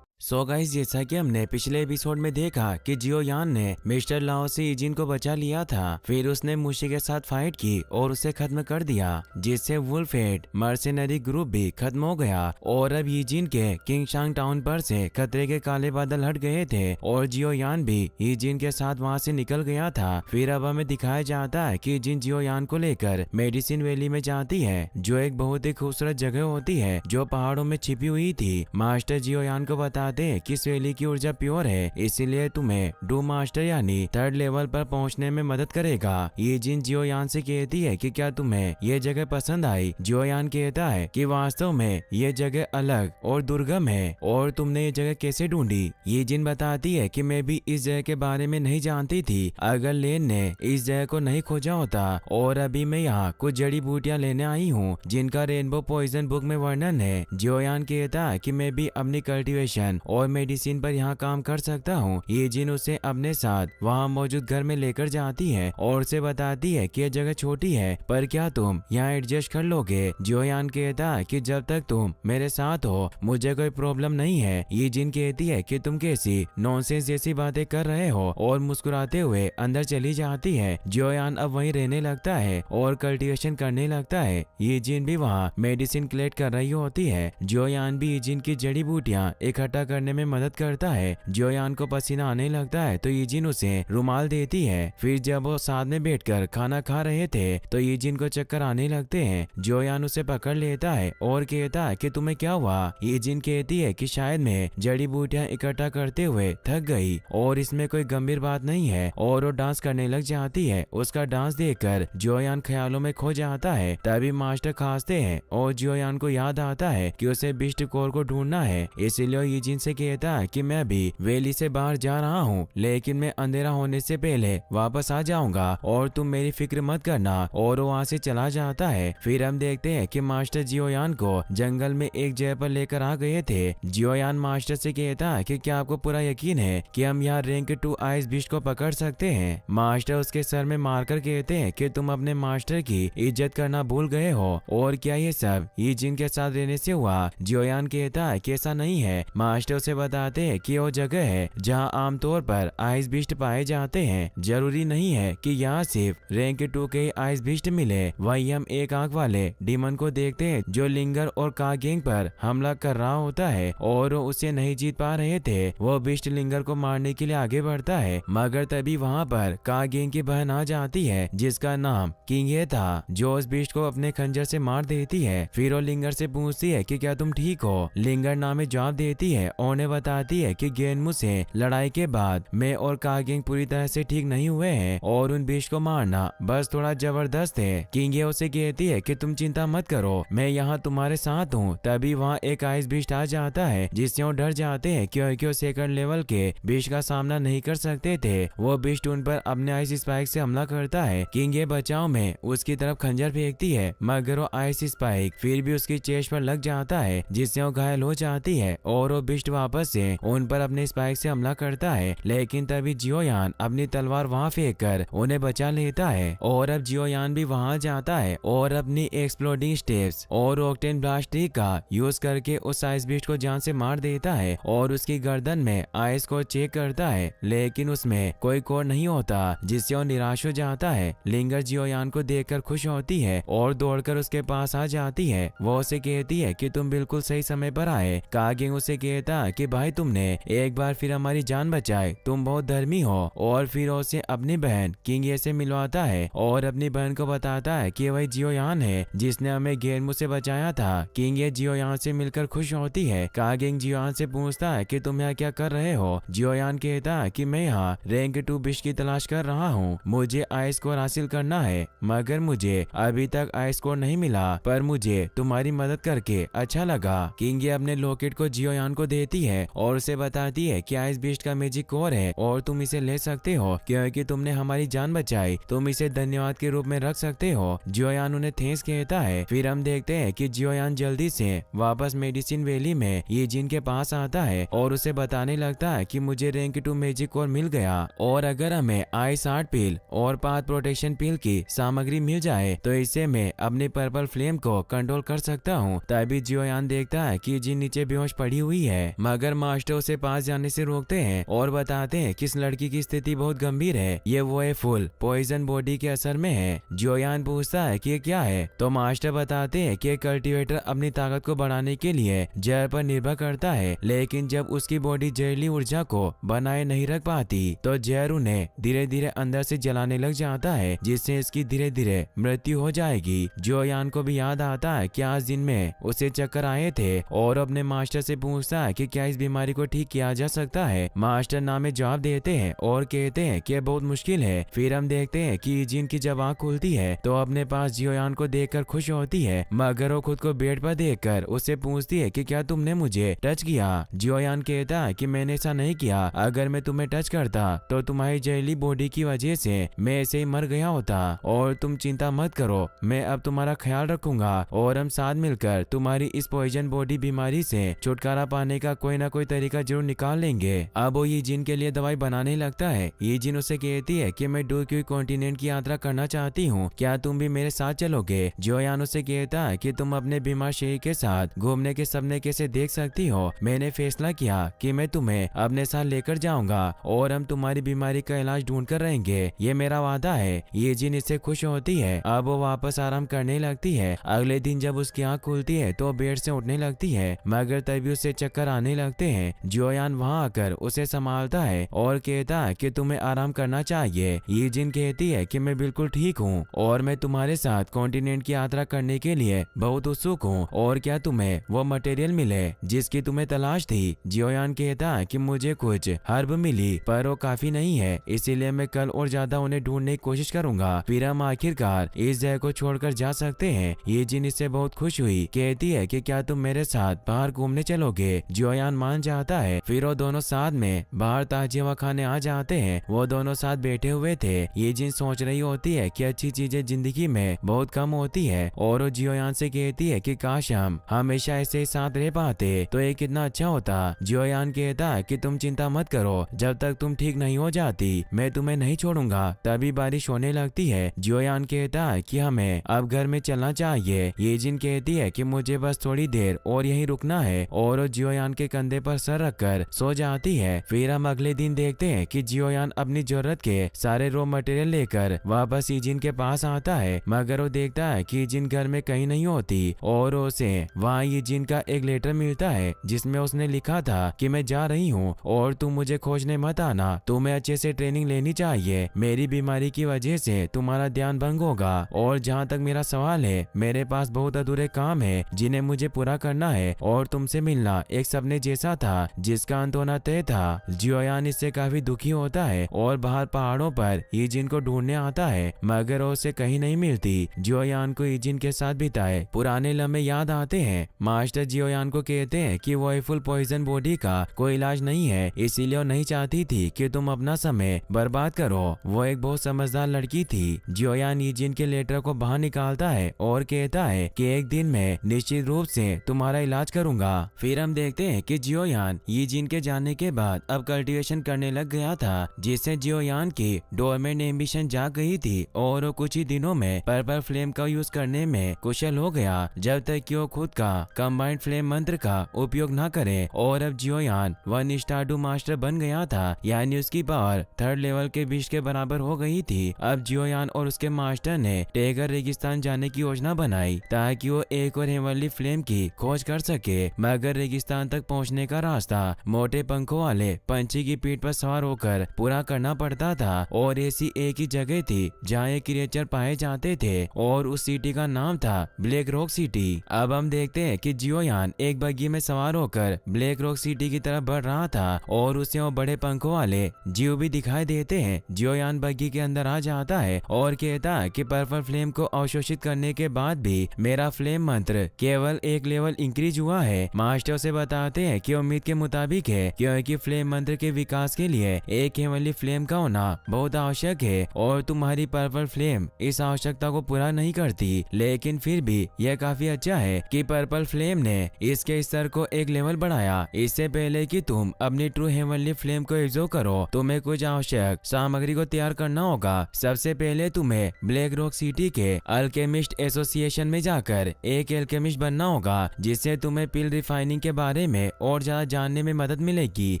So guys, जैसा कि हमने पिछले एपिसोड में देखा कि जियोयान ने मिस्टर लाओ से इजिन को बचा लिया था, फिर उसने मुशी के साथ फाइट की और उसे खत्म कर दिया, जिससे वुल्फहेड मर्सेनरी ग्रुप भी खत्म हो गया और अब इजिन के किंगशांग टाउन पर से खतरे के काले बादल हट गए थे और जियोयान भी इजिन के साथ वहां से निकल गया था। फिर अब हमें दिखाया जाता है कि इजिन जियोयान को लेकर मेडिसिन वैली में जाती है, जो एक बहुत ही खूबसूरत जगह होती है जो पहाड़ों में छिपी हुई थी। मास्टर जियोयान को बताते कि इस वैली की ऊर्जा प्योर है, इसीलिए तुम्हें डू मास्टर यानी थर्ड लेवल पर पहुंचने में मदद करेगा। ये जिन जियोयान से कहती है कि क्या तुम्हें ये जगह पसंद आई। जियोयान कहता है कि वास्तव में ये जगह अलग और दुर्गम है और तुमने ये जगह कैसे ढूंढी। ये जिन बताती है कि मैं भी इस जगह के बारे में नहीं जानती थी। अगर लेन ने इस जगह को नहीं खोजा होता और अभी मैं यहाँ कुछ जड़ी बूटियाँ लेने आई हूँ जिनका रेनबो पॉइजन बुक में वर्णन है। जियोयान कहता है कि मैं भी अपनी कल्टीवेशन और मेडिसिन पर यहाँ काम कर सकता हूँ। ये जिन उसे अपने साथ वहाँ मौजूद घर में लेकर जाती है और उसे बताती है कि यह जगह छोटी है, पर क्या तुम यहाँ एडजस्ट कर लोगे। जियोयान कहता है कि जब तक तुम मेरे साथ हो मुझे कोई प्रॉब्लम नहीं है। ये जिन कहती है कि तुम कैसी नॉनसेंस जैसी बातें कर रहे हो और मुस्कुराते हुए अंदर चली जाती है। जियोयान अब वहीं रहने लगता है और कल्टीवेशन करने लगता है। ये जिन भी वहाँ मेडिसिन कलेक्ट कर रही होती है। जियोयान भी ये जिन की जड़ी बूटियाँ इकट्ठा करने में मदद करता है। जियोयान को पसीना आने लगता है तो यीजिन उसे रुमाल देती है। फिर जब वो साथ में बैठकर खाना खा रहे थे तो यीजिन को चक्कर आने लगते हैं। जियोयान उसे पकड़ लेता है और कहता है कि तुम्हें क्या हुआ। यीजिन कहती है कि शायद मैं जड़ी बूटियां इकट्ठा करते हुए थक गई और इसमें कोई गंभीर बात नहीं है और वो डांस करने लग जाती है। उसका डांस देखकर जियोयान ख्यालों में खो जाता है। तभी मास्टर खांसते हैं और जियोयान को याद आता है कि उसे बिस्ट कोर को ढूंढना है, इसीलिए यीजिन उनसे कहता है कि मैं भी वैली से बाहर जा रहा हूँ, लेकिन मैं अंधेरा होने से पहले वापस आ जाऊंगा और तुम मेरी फिक्र मत करना, और वो वहाँ से चला जाता है। फिर हम देखते हैं कि मास्टर जियोयान को जंगल में एक जगह पर लेकर आ गए थे। जियोयान मास्टर से कहता है कि क्या आपको पूरा यकीन है कि हम यहाँ रैंक 2 आइस बीस्ट को पकड़ सकते हैं। मास्टर उसके सर में मारकर कहते हैं कि तुम अपने मास्टर की इज्जत करना भूल गए हो, और क्या ये सब यीजिन के साथ रहने से हुआ। जियोयान कहता है कि ऐसा नहीं है। मास्टर उसे बताते हैं कि वो जगह है जहाँ आमतौर पर आइस बीस्ट पाए जाते हैं। जरूरी नहीं है कि यहाँ सिर्फ रैंक 2 के आइस बीस्ट मिले। वही हम एक आंख वाले डीमन को देखते हैं जो लिंगर और कागेंग पर हमला कर रहा होता है, और वो उसे नहीं जीत पा रहे थे। वो बीस्ट लिंगर को मारने के लिए आगे बढ़ता है, मगर तभी वहाँ पर कागेंग की बहन आ जाती है जिसका नाम किंगे था, जो उस बीस्ट को अपने खंजर से मार देती है। फिर वो लिंगर से पूछती है कि क्या तुम ठीक हो। लिंगर नामे जवाब देती है और उन्हें बताती है कि गेनमू से लड़ाई के बाद मैं और कागेंग पूरी तरह से ठीक नहीं हुए हैं, और उन बीस्ट को मारना बस थोड़ा जबरदस्त है। किंगे उसे कहती है कि तुम चिंता मत करो, मैं यहाँ तुम्हारे साथ हूँ। तभी वहाँ एक आइस बीस्ट आ जाता है जिससे वो डर जाते हैं क्योंकि वो सेकंड लेवल के बीस्ट का सामना नहीं कर सकते थे। वो बीस्ट उन पर अपने आइस स्पाइक से हमला करता है। किंगे बचाव में उसकी तरफ खंजर फेंकती है, मगर वो आइस स्पाइक फिर भी उसकी चेस्ट पर लग जाता है जिससे वो घायल हो जाती है, और वो बीस्ट वापस से उन पर अपने स्पाइक से हमला करता है। लेकिन तभी जियोयान अपनी तलवार वहाँ फेंक कर उन्हें बचा लेता है, और अब जियोयान भी वहाँ जाता है और अपनी एक्सप्लोडिंग स्टेप्स और ऑक्टेन ब्लास्टिक का यूज करके उस आइस बीस्ट को जान से मार देता है, और उसकी गर्दन में आइस को चेक करता है, लेकिन उसमें कोई कोड नहीं होता, जिससे वो निराश हो जाता है। लिंगर जियोयान को देखकर खुश होती है और दौड़कर उसके पास आ जाती है। वो उसे कहती है कि तुम बिल्कुल सही समय पर आए। कागेंग उसे कहता है कि भाई तुमने एक बार फिर हमारी जान बचाई, तुम बहुत धर्मी हो। और फिर उसे अपनी बहन किंगे से मिलवाता है और अपनी बहन को बताता है कि वही जियोयान है जिसने हमें गेनमू से बचाया था। किंगे जियोयान से मिलकर खुश होती है। कागेंग जियोयान से पूछता है कि तुम यहाँ क्या कर रहे हो। जियोयान कहता है कि मैं यहाँ रैंक 2 बिश की तलाश कर रहा हूँ, मुझे आई स्कोर हासिल करना है, मगर मुझे अभी तक आई स्कोर नहीं मिला, पर मुझे तुम्हारी मदद करके अच्छा लगा। किंगे अपने लॉकेट को जियोयान को देती है और उसे बताती है कि आइस बीस्ट का मैजिक कोर है और तुम इसे ले सकते हो क्योंकि तुमने हमारी जान बचाई, तुम इसे धन्यवाद के रूप में रख सकते हो। जियोयान उन्हें थैंक्स कहता है। फिर हम देखते हैं कि जियोयान जल्दी से वापस मेडिसिन वैली में यीजिन के पास आता है और उसे बताने लगता है कि मुझे रैंक 2 मैजिक कोर मिल गया, और अगर हमें आइस आर्ट पिल और पाथ प्रोटेक्शन पिल की सामग्री मिल जाए तो इससे मैं अपनी पर्पल फ्लेम को कंट्रोल कर सकता हूँ। तभी जियोयान देखता है कि यीजिन नीचे बेहोश पड़ी हुई है, मगर मास्टर उसे पास जाने से रोकते हैं और बताते हैं कि इस लड़की की स्थिति बहुत गंभीर है, ये वो है फुल पॉइजन बॉडी के असर में है। जियोयान पूछता है कि ये क्या है, तो मास्टर बताते हैं कि कल्टीवेटर अपनी ताकत को बढ़ाने के लिए जहर पर निर्भर करता है, लेकिन जब उसकी बॉडी जहरीली ऊर्जा को बनाए नहीं रख पाती तो जहर उन्हें धीरे धीरे अंदर से जलाने लग जाता है, जिससे इसकी धीरे धीरे मृत्यु हो जाएगी। जियोयान को भी याद आता है कि आज दिन में उसे चक्कर आए थे और अपने मास्टर से पूछता है कि क्या इस बीमारी को ठीक किया जा सकता है। मास्टर नामे जवाब देते हैं और कहते हैं कि बहुत मुश्किल है। फिर हम देखते हैं कि यीजिन की जब आँख खुलती है तो अपने पास जियोयान को देखकर खुश होती है, मगर वो खुद को बेड पर देखकर उससे पूछती है कि क्या तुमने मुझे टच किया। जियोयान कहता है कि मैंने ऐसा नहीं किया, अगर मैं तुम्हें टच करता तो तुम्हारी जहरीली बॉडी की वजह से मैं ऐसे ही मर गया होता, और तुम चिंता मत करो, मैं अब तुम्हारा ख्याल रखूंगा और हम साथ मिलकर तुम्हारी इस पॉइजन बॉडी बीमारी से छुटकारा पाने का कोई ना कोई तरीका जरूर निकाल लेंगे। अब वो यीजिन के लिए दवाई बनाने लगता है। यीजिन उसे कहती है कि मैं डूक्यू कॉन्टिनेंट की यात्रा करना चाहती हूँ, क्या तुम भी मेरे साथ चलोगे। जियोयान उसे कहता है कि तुम अपने बीमार शरीर के साथ घूमने के सपने कैसे देख सकती हो। मैंने फैसला किया कि मैं तुम्हें अपने साथ लेकर जाऊंगा और हम तुम्हारी बीमारी का इलाज ढूंढ कर रहेंगे, ये मेरा वादा है। यीजिन इससे खुश होती है। अब वो वापस आराम करने लगती है। अगले दिन जब उसकी आँख खुलती है तो बेड से उठने लगती है, मगर तभी उसे चक्कर आने लगते हैं। जियोयान वहाँ आकर उसे संभालता है और कहता है कि तुम्हें आराम करना चाहिए। यीजिन कहती है कि मैं बिल्कुल ठीक हूँ और मैं तुम्हारे साथ कॉन्टिनेंट की यात्रा करने के लिए बहुत उत्सुक हूँ, और क्या तुम्हें वो मटेरियल मिले जिसकी तुम्हें तलाश थी। जियोयान कहता है कि मुझे कुछ हर्ब मिली, पर वो काफी नहीं है, इसीलिए मैं कल और ज्यादा उन्हें ढूंढने की कोशिश करूंगा। फिर हम आखिरकार इस जगह को छोड़कर जा सकते हैं। यीजिन इससे बहुत खुश हुई, कहती है कि क्या तुम मेरे साथ बाहर घूमने चलोगे। जियोयान मान जाता है। फिर वो दोनों साथ में बाहर ताजिया खाने आ जाते हैं। वो दोनों साथ बैठे हुए थे। ये जिन सोच रही होती है कि अच्छी चीजें जिंदगी में बहुत कम होती है और वो जियोयान से कहती है कि काश हम हमेशा ऐसे ही साथ रह पाते तो ये कितना अच्छा होता। जियोयान कहता है कि तुम चिंता मत करो, जब तक तुम ठीक नहीं हो जाती मैं तुम्हें नहीं छोड़ूंगा। तभी बारिश होने लगती है। जियोयान कहता है कि हमें अब घर में चलना चाहिए। ये जिन कहती है कि मुझे बस थोड़ी देर और यहीं रुकना है और वो जियोयान के कंधे पर सर रखकर सो जाती है। फिर हम अगले दिन देखते हैं कि जियोयान अपनी जरूरत के सारे रॉ मटेरियल लेकर वापस ईजिन के पास आता है, मगर वो देखता है कि ईजिन घर में कहीं नहीं होती और उसे वहाँ ईजिन का एक लेटर मिलता है जिसमें उसने लिखा था कि मैं जा रही हूँ और तुम मुझे खोजने मत आना। तुम्हें अच्छे से ट्रेनिंग लेनी चाहिए। मेरी बीमारी की वजह से तुम्हारा ध्यान भंग होगा और जहाँ तक मेरा सवाल है मेरे पास बहुत अधूरे काम है जिन्हें मुझे पूरा करना है और तुमसे मिलना एक सपने जैसा था जिसका अंत होना तय था। जियोयान इससे काफी दुखी होता है और बाहर पहाड़ों पर ईजिन को ढूंढने आता है, मगर वो उसे कहीं नहीं मिलती। जियोयान को ईजिन के साथ बिताए पुराने लम्हे याद आते हैं। मास्टर जियोयान को कहते हैं कि वो फुल पॉइजन बॉडी का कोई इलाज नहीं है, इसीलिए वो नहीं चाहती थी कि तुम अपना समय बर्बाद करो। वो एक बहुत समझदार लड़की थी। जियोयान ईजिन के लेटर को बाहर निकालता है और कहता है कि एक दिन मैं निश्चित रूप से तुम्हारा इलाज करूंगा। फिर हम देखते हैं कि जियोयान ईजिन के जाने के बाद अब कल्टीवेशन करने लग गया था, जिससे जियोयान की डोरमेंट एम्बिशन जाग गई थी और वो कुछ ही दिनों में पर्पल फ्लेम का यूज करने में कुशल हो गया, जब तक कि वो खुद का कंबाइंड फ्लेम मंत्र का उपयोग न करे। और अब जियोयान 1 स्टारडू मास्टर बन गया था, यानी उसकी पावर 3rd लेवल के बीच के बराबर हो गई थी। अब जियोयान और उसके मास्टर ने टेगर रेगिस्तान जाने की योजना बनाई ताकि वो एक और हेवनली फ्लेम की खोज कर सके, मगर रेगिस्तान तक पहुंचने का रास्ता मोटे पंखों वाले पंछी की पीठ पर सवार होकर पूरा करना पड़ता था और ऐसी एक ही जगह थी जहाँ ये क्रिएचर पाए जाते थे और उस सिटी का नाम था ब्लैक रॉक सिटी। अब हम देखते हैं कि जियोयान एक बग्गी में सवार होकर ब्लैक रॉक सिटी की तरफ बढ़ रहा था और उसे वो बड़े पंखों वाले जीव भी दिखाई देते हैं। जियोयान बग्गी के अंदर आ जाता है और कहता है कि पर्पल फ्लेम को अवशोषित करने के बाद भी मेरा फ्लेम मंत्र केवल एक लेवल इंक्रीज हुआ है। मास्टर से बताते हैं कि उम्मीद के मुताबिक है, क्योंकि फ्लेम मंत्र के विकास के लिए एक हेवनली फ्लेम का होना बहुत आवश्यक है और तुम्हारी पर्पल फ्लेम इस आवश्यकता को पूरा नहीं करती, लेकिन फिर भी यह काफी अच्छा है कि पर्पल फ्लेम ने इसके स्तर को एक लेवल बढ़ाया। इससे पहले कि तुम अपनी ट्रू हेवनली फ्लेम को एब्जॉर्ब करो, तुम्हें कुछ आवश्यक सामग्री को तैयार करना होगा। सबसे पहले तुम्हें ब्लैक रॉक सिटी के अल्केमिस्ट एसोसिएशन में जाकर एक एल्केमिस्ट बनना होगा, जिससे तुम्हें पिल रिफाइनिंग के बारे में और ज्यादा जानने में मदद मिलेगी।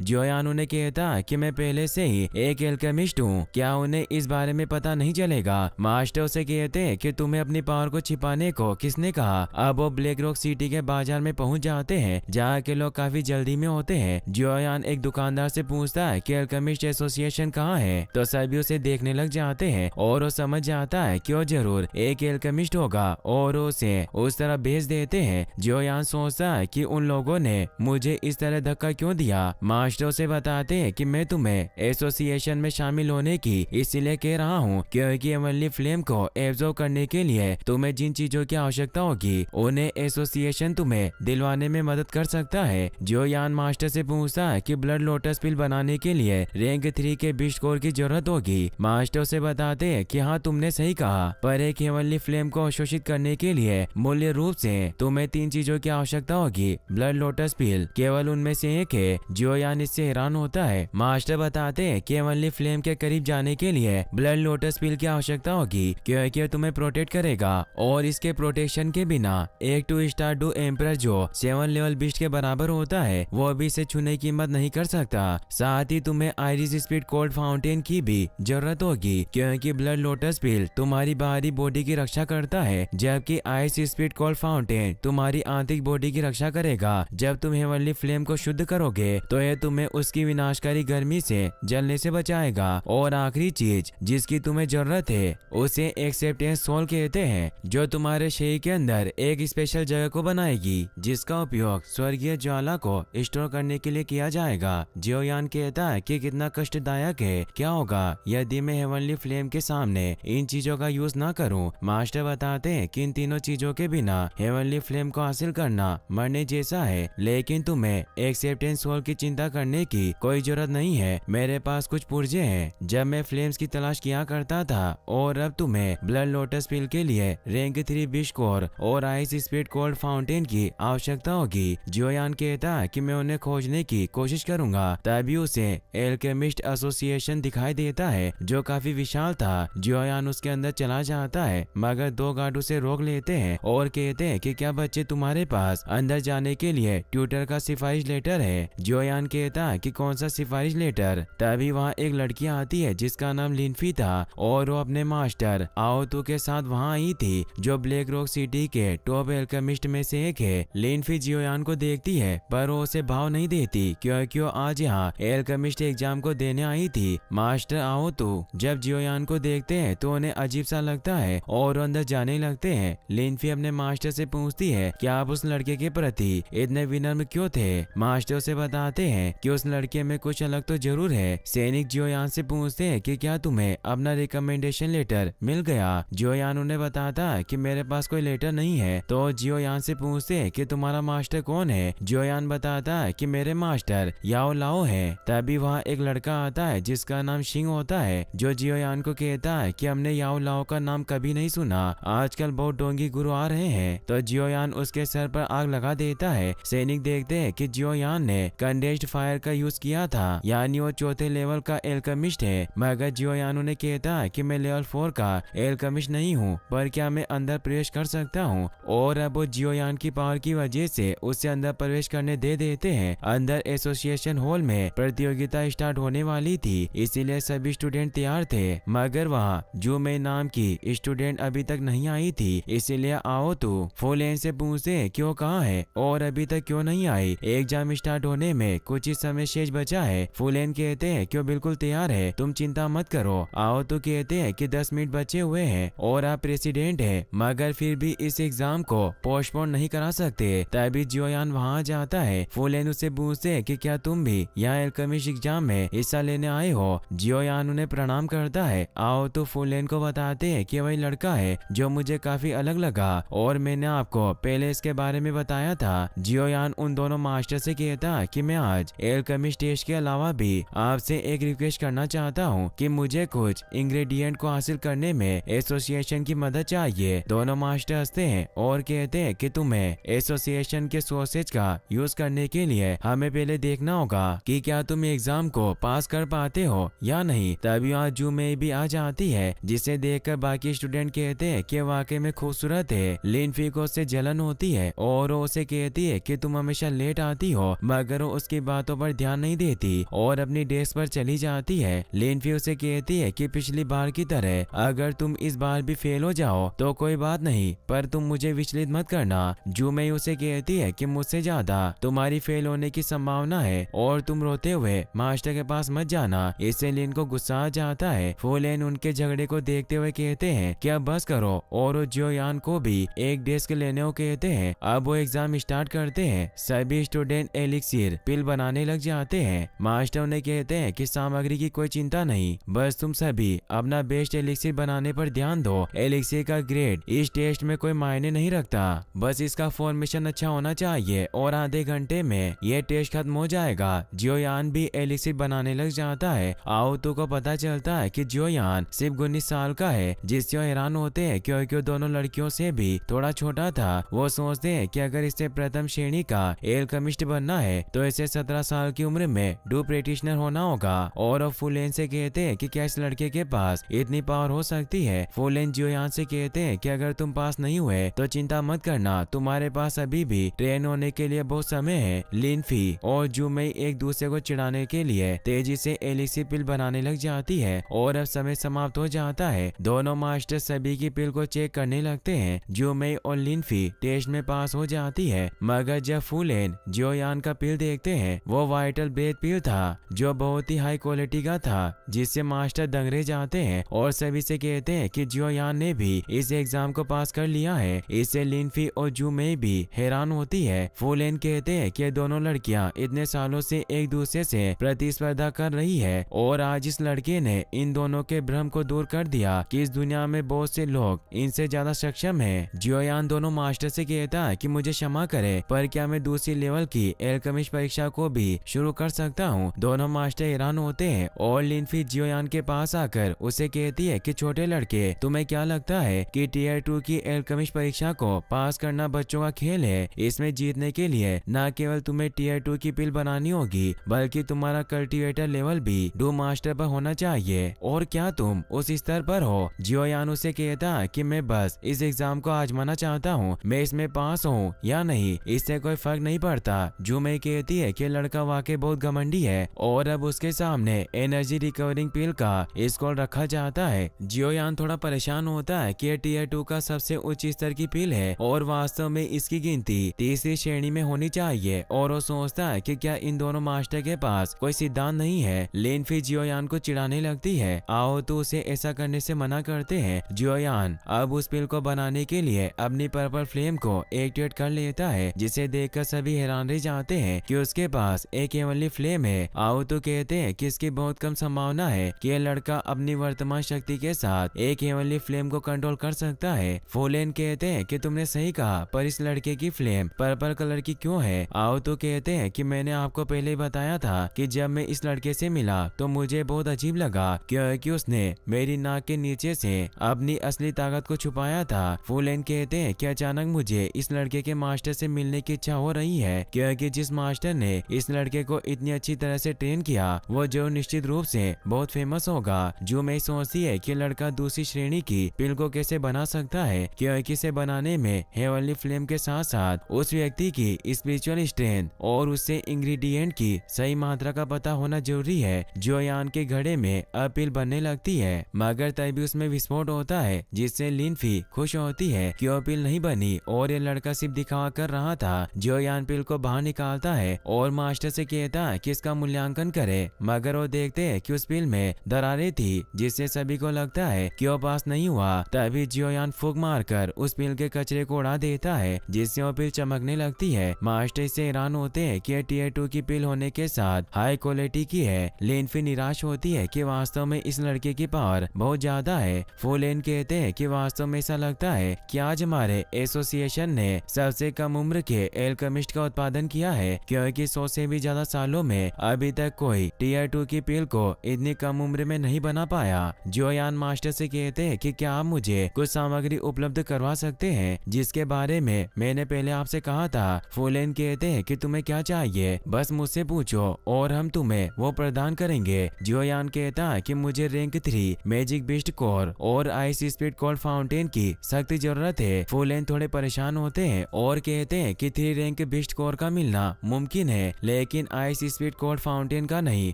जियोयान उन्हें कहता है कि मैं पहले से ही एक एल्केमिस्ट हूँ, क्या उन्हें इस बारे में पता नहीं चलेगा। मास्टर उसे कहते हैं कि तुम्हें अपनी पावर को छिपाने को किसने कहा। अब वो ब्लैक रॉक सिटी के बाजार में पहुंच जाते हैं, जहाँ के लोग काफी जल्दी में होते हैं। जियोयान एक दुकानदार से पूछता है कि अल्केमिस्ट एसोसिएशन कहाँ है, तो सभी उसे देखने लग जाते हैं और वो समझ जाता है कि वो जरूर एक एल्केमिस्ट होगा और उसे उस तरह भेज देते हैं। जियोयान सोचता है कि उन लोगों ने मुझे इस तरह धक्का क्यों दिया। मास्टर से बताते हैं कि मैं तुम्हें एसोसिएशन में शामिल होने की इसलिए कह रहा हूँ क्योंकि हेवनली फ्लेम को एब्जॉर्ब करने के लिए तुम्हें जिन चीजों की आवश्यकता होगी उन्हें एसोसिएशन तुम्हें दिलवाने में मदद कर सकता है। जियोयान मास्टर से पूछता है कि ब्लड लोटस पिल बनाने के लिए रैंक 3 के बीस्ट कोर की जरूरत होगी। मास्टर से बताते हैं कि हाँ तुमने सही कहा, पर एक हेवनली फ्लेम को अवशोषित करने के लिए मूल्य रूप से तुम्हें 3 चीजों की आवश्यकता होगी। ब्लड लोटस पिल केवल उनमें से एक है। जियोयान इससे हैरान होता है। मास्टर बताते हैं कि हेवनली फ्लेम के करीब जाने के लिए ब्लड लोटस पिल की आवश्यकता होगी, क्योंकि तुम्हें प्रोटेक्ट करेगा और इसके प्रोटेक्शन के बिना एक 2 स्टारडू एम्परर जो 7 लेवल बीस्ट के बराबर होता है वो भी इसे छूने की हिम्मत नहीं कर सकता। साथ ही तुम्हें आयरिस स्पीड कोल्ड फाउंटेन की भी जरूरत होगी, क्योंकि ब्लड लोटस पिल तुम्हारी बाहरी बॉडी की रक्षा करता है, जबकि आइस स्पीड कोल्ड फाउंटेन तुम्हारी आंतरिक बॉडी की रक्षा करेगा। जब तुम हेवनली फ्लेम को शुद्ध करोगे तो यह तुम्हें उसकी विनाशकारी गर्मी से जलने से बचाएगा। और आखिरी चीज जिसकी तुम्हें जरूरत है उसे एक्सेप्टेंस सोल कहते हैं, जो तुम्हारे शरीर के अंदर एक स्पेशल जगह को बनाएगी जिसका उपयोग स्वर्गीय ज्वाला को स्टोर करने के लिए किया जाएगा। जियोयान कहता है कि कितना कष्टदायक है, क्या होगा यदि मैं हेवनली फ्लेम के सामने इन चीजों का यूज ना करूं। मास्टर बताते हैं कि इन तीनों चीजों के बिना हेवनली फ्लेम को हासिल करना मरने जैसा है, लेकिन लेकिन तुम्हें एक्सेप्टेंस सोल की चिंता करने की कोई जरूरत नहीं है। मेरे पास कुछ पुर्जे हैं। जब मैं फ्लेम्स की तलाश किया करता था और अब तुम्हें ब्लड लोटस पिल के लिए रैंक 3 विश कोर और आइस स्पीड कोल्ड फाउंटेन की आवश्यकता होगी। जियोयान कहता है कि मैं उन्हें खोजने की कोशिश करूंगा। तभी उसे एल्केमिस्ट एसोसिएशन दिखाई देता है जो काफी विशाल था। जियोयान उसके अंदर चला जाता है मगर 2 गार्ड उसे रोक लेते हैं और कहते हैं कि क्या बच्चे तुम्हारे पास अंदर जाने के लिए ट्यूटर का सिफारिश लेटर है। जियोयान कहता है कि कौन सा सिफारिश लेटर। तभी वहाँ एक लड़की आती है जिसका नाम लिनफी था और वो अपने मास्टर आओतू के साथ वहाँ आई थी जो ब्लैक रॉक सिटी के टॉप एल्केमिस्ट में से एक है। लिनफी जियोयान को देखती है पर वो उसे भाव नहीं देती क्योंकि वो आज यहाँ एल्केमिस्ट एग्जाम को देने आई थी। मास्टर आओतू जब जियोयान को देखते हैं तो उन्हें अजीब सा लगता है और अंदर जाने लगते हैं। लिनफी अपने मास्टर से पूछती है कि आप उस लड़के के प्रति इतने विनम्र क्यों थे। मास्टर उसे बताते हैं कि उस लड़के में कुछ अलग तो जरूर है। सैनिक जियोयान से पूछते हैं कि क्या तुम्हें अपना रिकमेंडेशन लेटर मिल गया। जियोयान उन्हें बताता है कि मेरे पास कोई लेटर नहीं है। तो जियोयान से पूछते हैं कि तुम्हारा मास्टर कौन है। जियोयान बताता है कि मेरे मास्टर याओ लाओ है। तभी वहाँ एक लड़का आता है जिसका नाम शिंग होता है जो जियोयान को कहता है कि हमने याओ लाओ का नाम कभी नहीं सुना। आजकल बहुत डोंगी गुरु आ रहे हैं। तो जियोयान उसके सर पर आग लगा देता है। सैनिक देखते हैं कि जियोयान ने कंडेंस्ड फायर का यूज किया था यानी वो 4थे लेवल का एल्केमिस्ट है। मगर जियोयान उन्हें कहता है कि मैं लेवल 4 का एल्केमिस्ट नहीं हूँ पर क्या मैं अंदर प्रवेश कर सकता हूँ। और अब वो जियोयान की पावर की वजह से उसे अंदर प्रवेश करने दे देते हैं। अंदर एसोसिएशन हॉल में प्रतियोगिता स्टार्ट होने वाली थी इसीलिए सभी स्टूडेंट तैयार थे मगर वहाँ जूमे नाम की स्टूडेंट अभी तक नहीं आई थी। इसीलिए आओ तो फुलेन से पूछते क्यों कहाँ है और अभी तक क्यों नहीं आई। एग्जाम स्टार्ट होने में कुछ ही समय शेष बचा है। फुलेन कहते हैं क्यों बिल्कुल तैयार है तुम चिंता मत करो। आओ तो कहते हैं कि 10 मिनट बचे हुए हैं और आप प्रेसिडेंट है मगर फिर भी इस एग्जाम को पोस्टपोन नहीं करा सकते। तभी जियोयान वहाँ जाता है। फुलेन उससे पूछते हैं कि क्या तुम भी यहाँ एल्केमिस्ट एग्जाम में हिस्सा लेने आए हो। जियोयान उन्हें प्रणाम करता है। आओ तो फुलेन को बताते हैं कि वही लड़का है जो मुझे काफी अलग लगा और मैंने आपको पहले इसके बारे में बताया था। जियोयान उन दोनों मास्टर से कहता कि मैं आज एल्केमिस्ट टेस्ट के अलावा भी आपसे एक रिक्वेस्ट करना चाहता हूँ कि मुझे कुछ इंग्रेडिएंट को हासिल करने में एसोसिएशन की मदद चाहिए। दोनों मास्टर हंसते हैं और कहते हैं कि तुम्हें एसोसिएशन के सोर्सेज का यूज करने के लिए हमें पहले देखना होगा कि क्या तुम एग्जाम को पास कर पाते हो या नहीं। तभी आज जूमे भी आ जाती है जिसे देखकर बाकी स्टूडेंट कहते हैं कि वाकई में खूबसूरत है। लिनफी को उससे जलन होती है और वो उसे कहती है कि तुम हमेशा लेट आती हो मगर वो उसकी बातों पर ध्यान नहीं देती और अपनी डेस्क पर चली जाती है। लिनफी उसे कहती है कि पिछली बार की तरह अगर तुम इस बार भी फेल हो जाओ तो कोई बात नहीं पर तुम मुझे विचलित मत करना। जूमे उसे कहती है कि मुझसे ज्यादा तुम्हारी फेल होने की संभावना है और तुम रोते हुए मास्टर के पास मत जाना। इससे लिन को गुस्सा आ जाता है। फुलेन उनके झगड़े को देखते हुए कहते हैं कि अब बस करो और जियोयान को भी एक डेस्क लेने को कहते हैं। अब वो एग्जाम स्टार्ट करते हैं। सभी स्टूडेंट एलिक्सिर पिल बनाने लग जाते हैं। मास्टर उन्हें कहते हैं कि सामग्री की कोई चिंता नहीं बस तुम सभी अपना बेस्ट एलिक्सिर बनाने पर ध्यान दो। एलिक्सिर का ग्रेड इस टेस्ट में कोई मायने नहीं रखता बस इसका फॉर्मेशन अच्छा होना चाहिए और आधे घंटे में ये टेस्ट खत्म हो जाएगा। जियोयान भी एलिक्सिर बनाने लग जाता है। आओतू को पता चलता है कि जियोयान सिर्फ 19 साल का है जिससे हैरान होते हैं क्योंकि दोनों लड़कियों से भी थोड़ा छोटा था। वो सोचते हैं कि अगर इसे प्रथम श्रेणी का एल्केमिस्ट बनना है तो इसे 17 साल की उम्र में डू प्रैक्टिशनर होना होगा। और फुलेन से कहते हैं कि क्या इस लड़के के पास इतनी पावर हो सकती है। फुलेन जियोयान से कहते हैं कि अगर तुम पास नहीं हुए तो चिंता मत करना तुम्हारे पास अभी भी ट्रेन होने के लिए बहुत समय है। लिनफी और जूमे एक दूसरे को चिढ़ाने के लिए तेजी से एलिक्सिर पिल बनाने लग जाती है और अब समय समाप्त हो जाता है। दोनों मास्टर सभी की पिल को चेक करने लगते हैं। जूमे और लिनफी टेस्ट में पास हो जाती है मगर जब फुलेन जियोयान का पिल देखते हैं वो वाइटल ब्रेथ पिल था जो बहुत ही हाई क्वालिटी का था जिससे मास्टर दंग रह जाते हैं और सभी से कहते हैं कि जियोयान ने भी इस एग्जाम को पास कर लिया है। इससे लिनफी और जूमे भी हैरान होती है। फुलेन कहते हैं कि दोनों लड़कियां इतने सालों से एक दूसरे से प्रतिस्पर्धा कर रही है और आज इस लड़के ने इन दोनों के भ्रम को दूर कर दिया कि इस दुनिया में बहुत से लोग इनसे ज्यादा सक्षम हैं। जियोयान दोनों मास्टर से कहता है कि मुझे क्षमा करे पर क्या मैं दूसरी लेवल की एल्केमिस्ट परीक्षा को भी शुरू कर सकता हूँ। दोनों मास्टर हैरान होते हैं और लिनफी जियोयान के पास आकर उसे कहती है कि छोटे लड़के, तुम्हें क्या लगता है कि टीयर 2 की एल्केमिस्ट परीक्षा को पास करना बच्चों का खेल है? इसमें जीतने के लिए न केवल तुम्हें टीयर 2 की पिल बनानी होगी बल्कि तुम्हारा कल्टीवेटर लेवल भी डू मास्टर पर होना चाहिए। और क्या तुम उस स्तर पर हो? जियोयान उसे कहता है कि मैं बस इस एग्जाम को आजमाना चाहता हूँ, मैं इसमें पास हूँ या नहीं इससे कोई फर्क नहीं पड़ता। जुमे कहती है कि लड़का वाकई बहुत घमंडी है और अब उसके सामने एनर्जी रिकवरिंग पिल का स्कोर रखा जाता है। जियोयान थोड़ा परेशान होता है कि टीयर 2 का सबसे उच्च स्तर की पिल है और वास्तव में इसकी गिनती तीसरी श्रेणी में होनी चाहिए और वो सोचता है कि क्या इन दोनों मास्टर के पास कोई सिद्धांत नहीं है। लिनफी जियोयान को चिढ़ाने लगती है। आओ तो उसे ऐसा करने से मना करते हैं। जियोयान अब उस पिल को बनाने के लिए अपनी पर्पल फ्लेम को एक्टिवेट कर लेता है, जिसे देखकर सभी हैरान रह जाते हैं कि उसके पास एक हेवनली फ्लेम है। आओ तो कहते हैं कि इसकी बहुत कम संभावना है कि यह लड़का अपनी वर्तमान शक्ति के साथ एक हेवनली फ्लेम को कंट्रोल कर सकता है। फुलेन कहते हैं कि तुमने सही कहा, पर इस लड़के की फ्लेम पर्पल कलर की क्यों है? आओ तो कहते हैं कि मैंने आपको पहले ही बताया था कि जब मैं इस लड़के से मिला तो मुझे बहुत अजीब लगा क्योंकि उसने मेरी नाक के नीचे से अपनी असली ताकत को छुपाया था। फुलेन कहते हैं कि अचानक मुझे इस लड़के के मास्टर से मिलने की इच्छा हो रही है क्योंकि जिस मास्टर ने इस लड़के को इतनी अच्छी तरह से ट्रेन किया वो जो निश्चित रूप से बहुत फेमस होगा। जो मैं सोचती है कि लड़का दूसरी श्रेणी की पिल को कैसे बना सकता है क्योंकि इसे बनाने में हेवनली फ्लेम के साथ साथ उस व्यक्ति की स्पिरिचुअल स्ट्रेंथ और उससे इंग्रेडिएंट की सही मात्रा का पता होना जरूरी है। जियोयान के घड़े में अब पिल बनने लगती है मगर तभी उसमें विस्फोट होता है जिससे लिनफी खुश होती है कि वो पिल नहीं बनी और ये लड़का सिर्फ दिखावा कर रहा था। जियोयान पिल को बाहर निकालता है और मास्टर से कहता है कि इसका मूल्यांकन करे मगर वो देखते हैं कि उस पिल में दरारें थी जिससे सभी को लगता है कि वो पास नहीं हुआ। तभी जियोयान फूंक मारकर उस पिल के कचरे को उड़ा देता है जिससे वो पिल चमकने लगती है। मास्टर इससे हैरान होते हैं कि टीयर 2 की पिल होने के साथ हाई क्वालिटी की है। लिनफी निराश होती है कि वास्तव में इस लड़के की पावर बहुत ज्यादा है। फुलेन कहते हैं कि वास्तव में ऐसा लगता है कि आज हमारे एसोसिएशन ने सबसे कम उम्र के एल्केमिस्ट का उत्पादन किया है क्योंकि 100 से भी ज्यादा सालों में अभी तक कोई टीयर 2 की पिल को इतनी कम उम्र में नहीं बना पाया। जियोयान मास्टर से कहते हैं कि क्या आप मुझे कुछ सामग्री उपलब्ध करवा सकते हैं जिसके बारे में मैंने पहले आपसे कहा था। फुलेन कहते हैं कि तुम्हें क्या चाहिए, बस मुझसे पूछो और हम तुम्हें वो प्रदान करेंगे। जियोयान कहता है कि मुझे रैंक 3 मैजिक बिस्ट कोर और आइस स्पीड कोल्ड फाउंटेन की सख्त जरूरत है। फुलेन थोड़े परेशान होते हैं और कहते हैं कि 3 रैंक बिस्ट कोर का मिलना मुमकिन है लेकिन आइस स्पीड कोल्ड फाउंटेन का नहीं।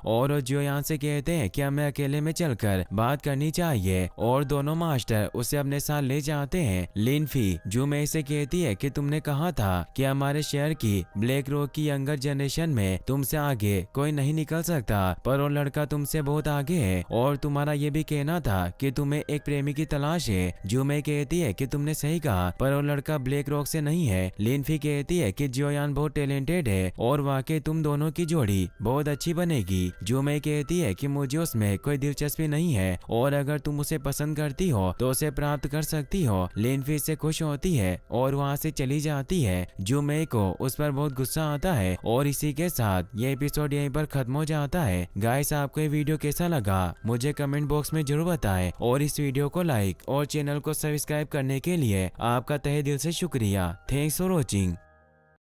और जियोयान से कहते हैं कि हमें अकेले में चलकर बात करनी चाहिए और दोनों मास्टर उसे अपने साथ ले जाते हैं। लिनफी जुमे से कहती है कि तुमने कहा था कि हमारे शहर की ब्लैक रॉक की यंगर जनरेशन में तुमसे आगे कोई नहीं निकल सकता, पर वो लड़का तुमसे बहुत आगे है और तुम्हारा ये भी कहना था कि तुम्हें एक प्रेमी की तलाश है। जुमे कहती है कि तुमने सही कहा, पर वो लड़का ब्लैक रॉक से नहीं है। लिनफी कहती है कि जियोयान बहुत टैलेंटेड है और वाकई तुम दोनों की जोड़ी बहुत अच्छी बनेगी। जुमे कहती है कि मुझे उसमें कोई दिलचस्पी नहीं है और अगर तुम उसे पसंद करती हो तो उसे प्राप्त कर सकती हो। लिनफी से खुश होती है और वहाँ से चली जाती है। जुमे को उस पर बहुत गुस्सा आता है और इसी के साथ ये एपिसोड यहीं पर खत्म हो जाता है। गाइस, आपको ये वीडियो कैसा लगा मुझे कमेंट बॉक्स में जरूर बताएं और इस वीडियो को लाइक और चैनल को सब्सक्राइब करने के लिए आपका तहे दिल से शुक्रिया। Thanks for watching.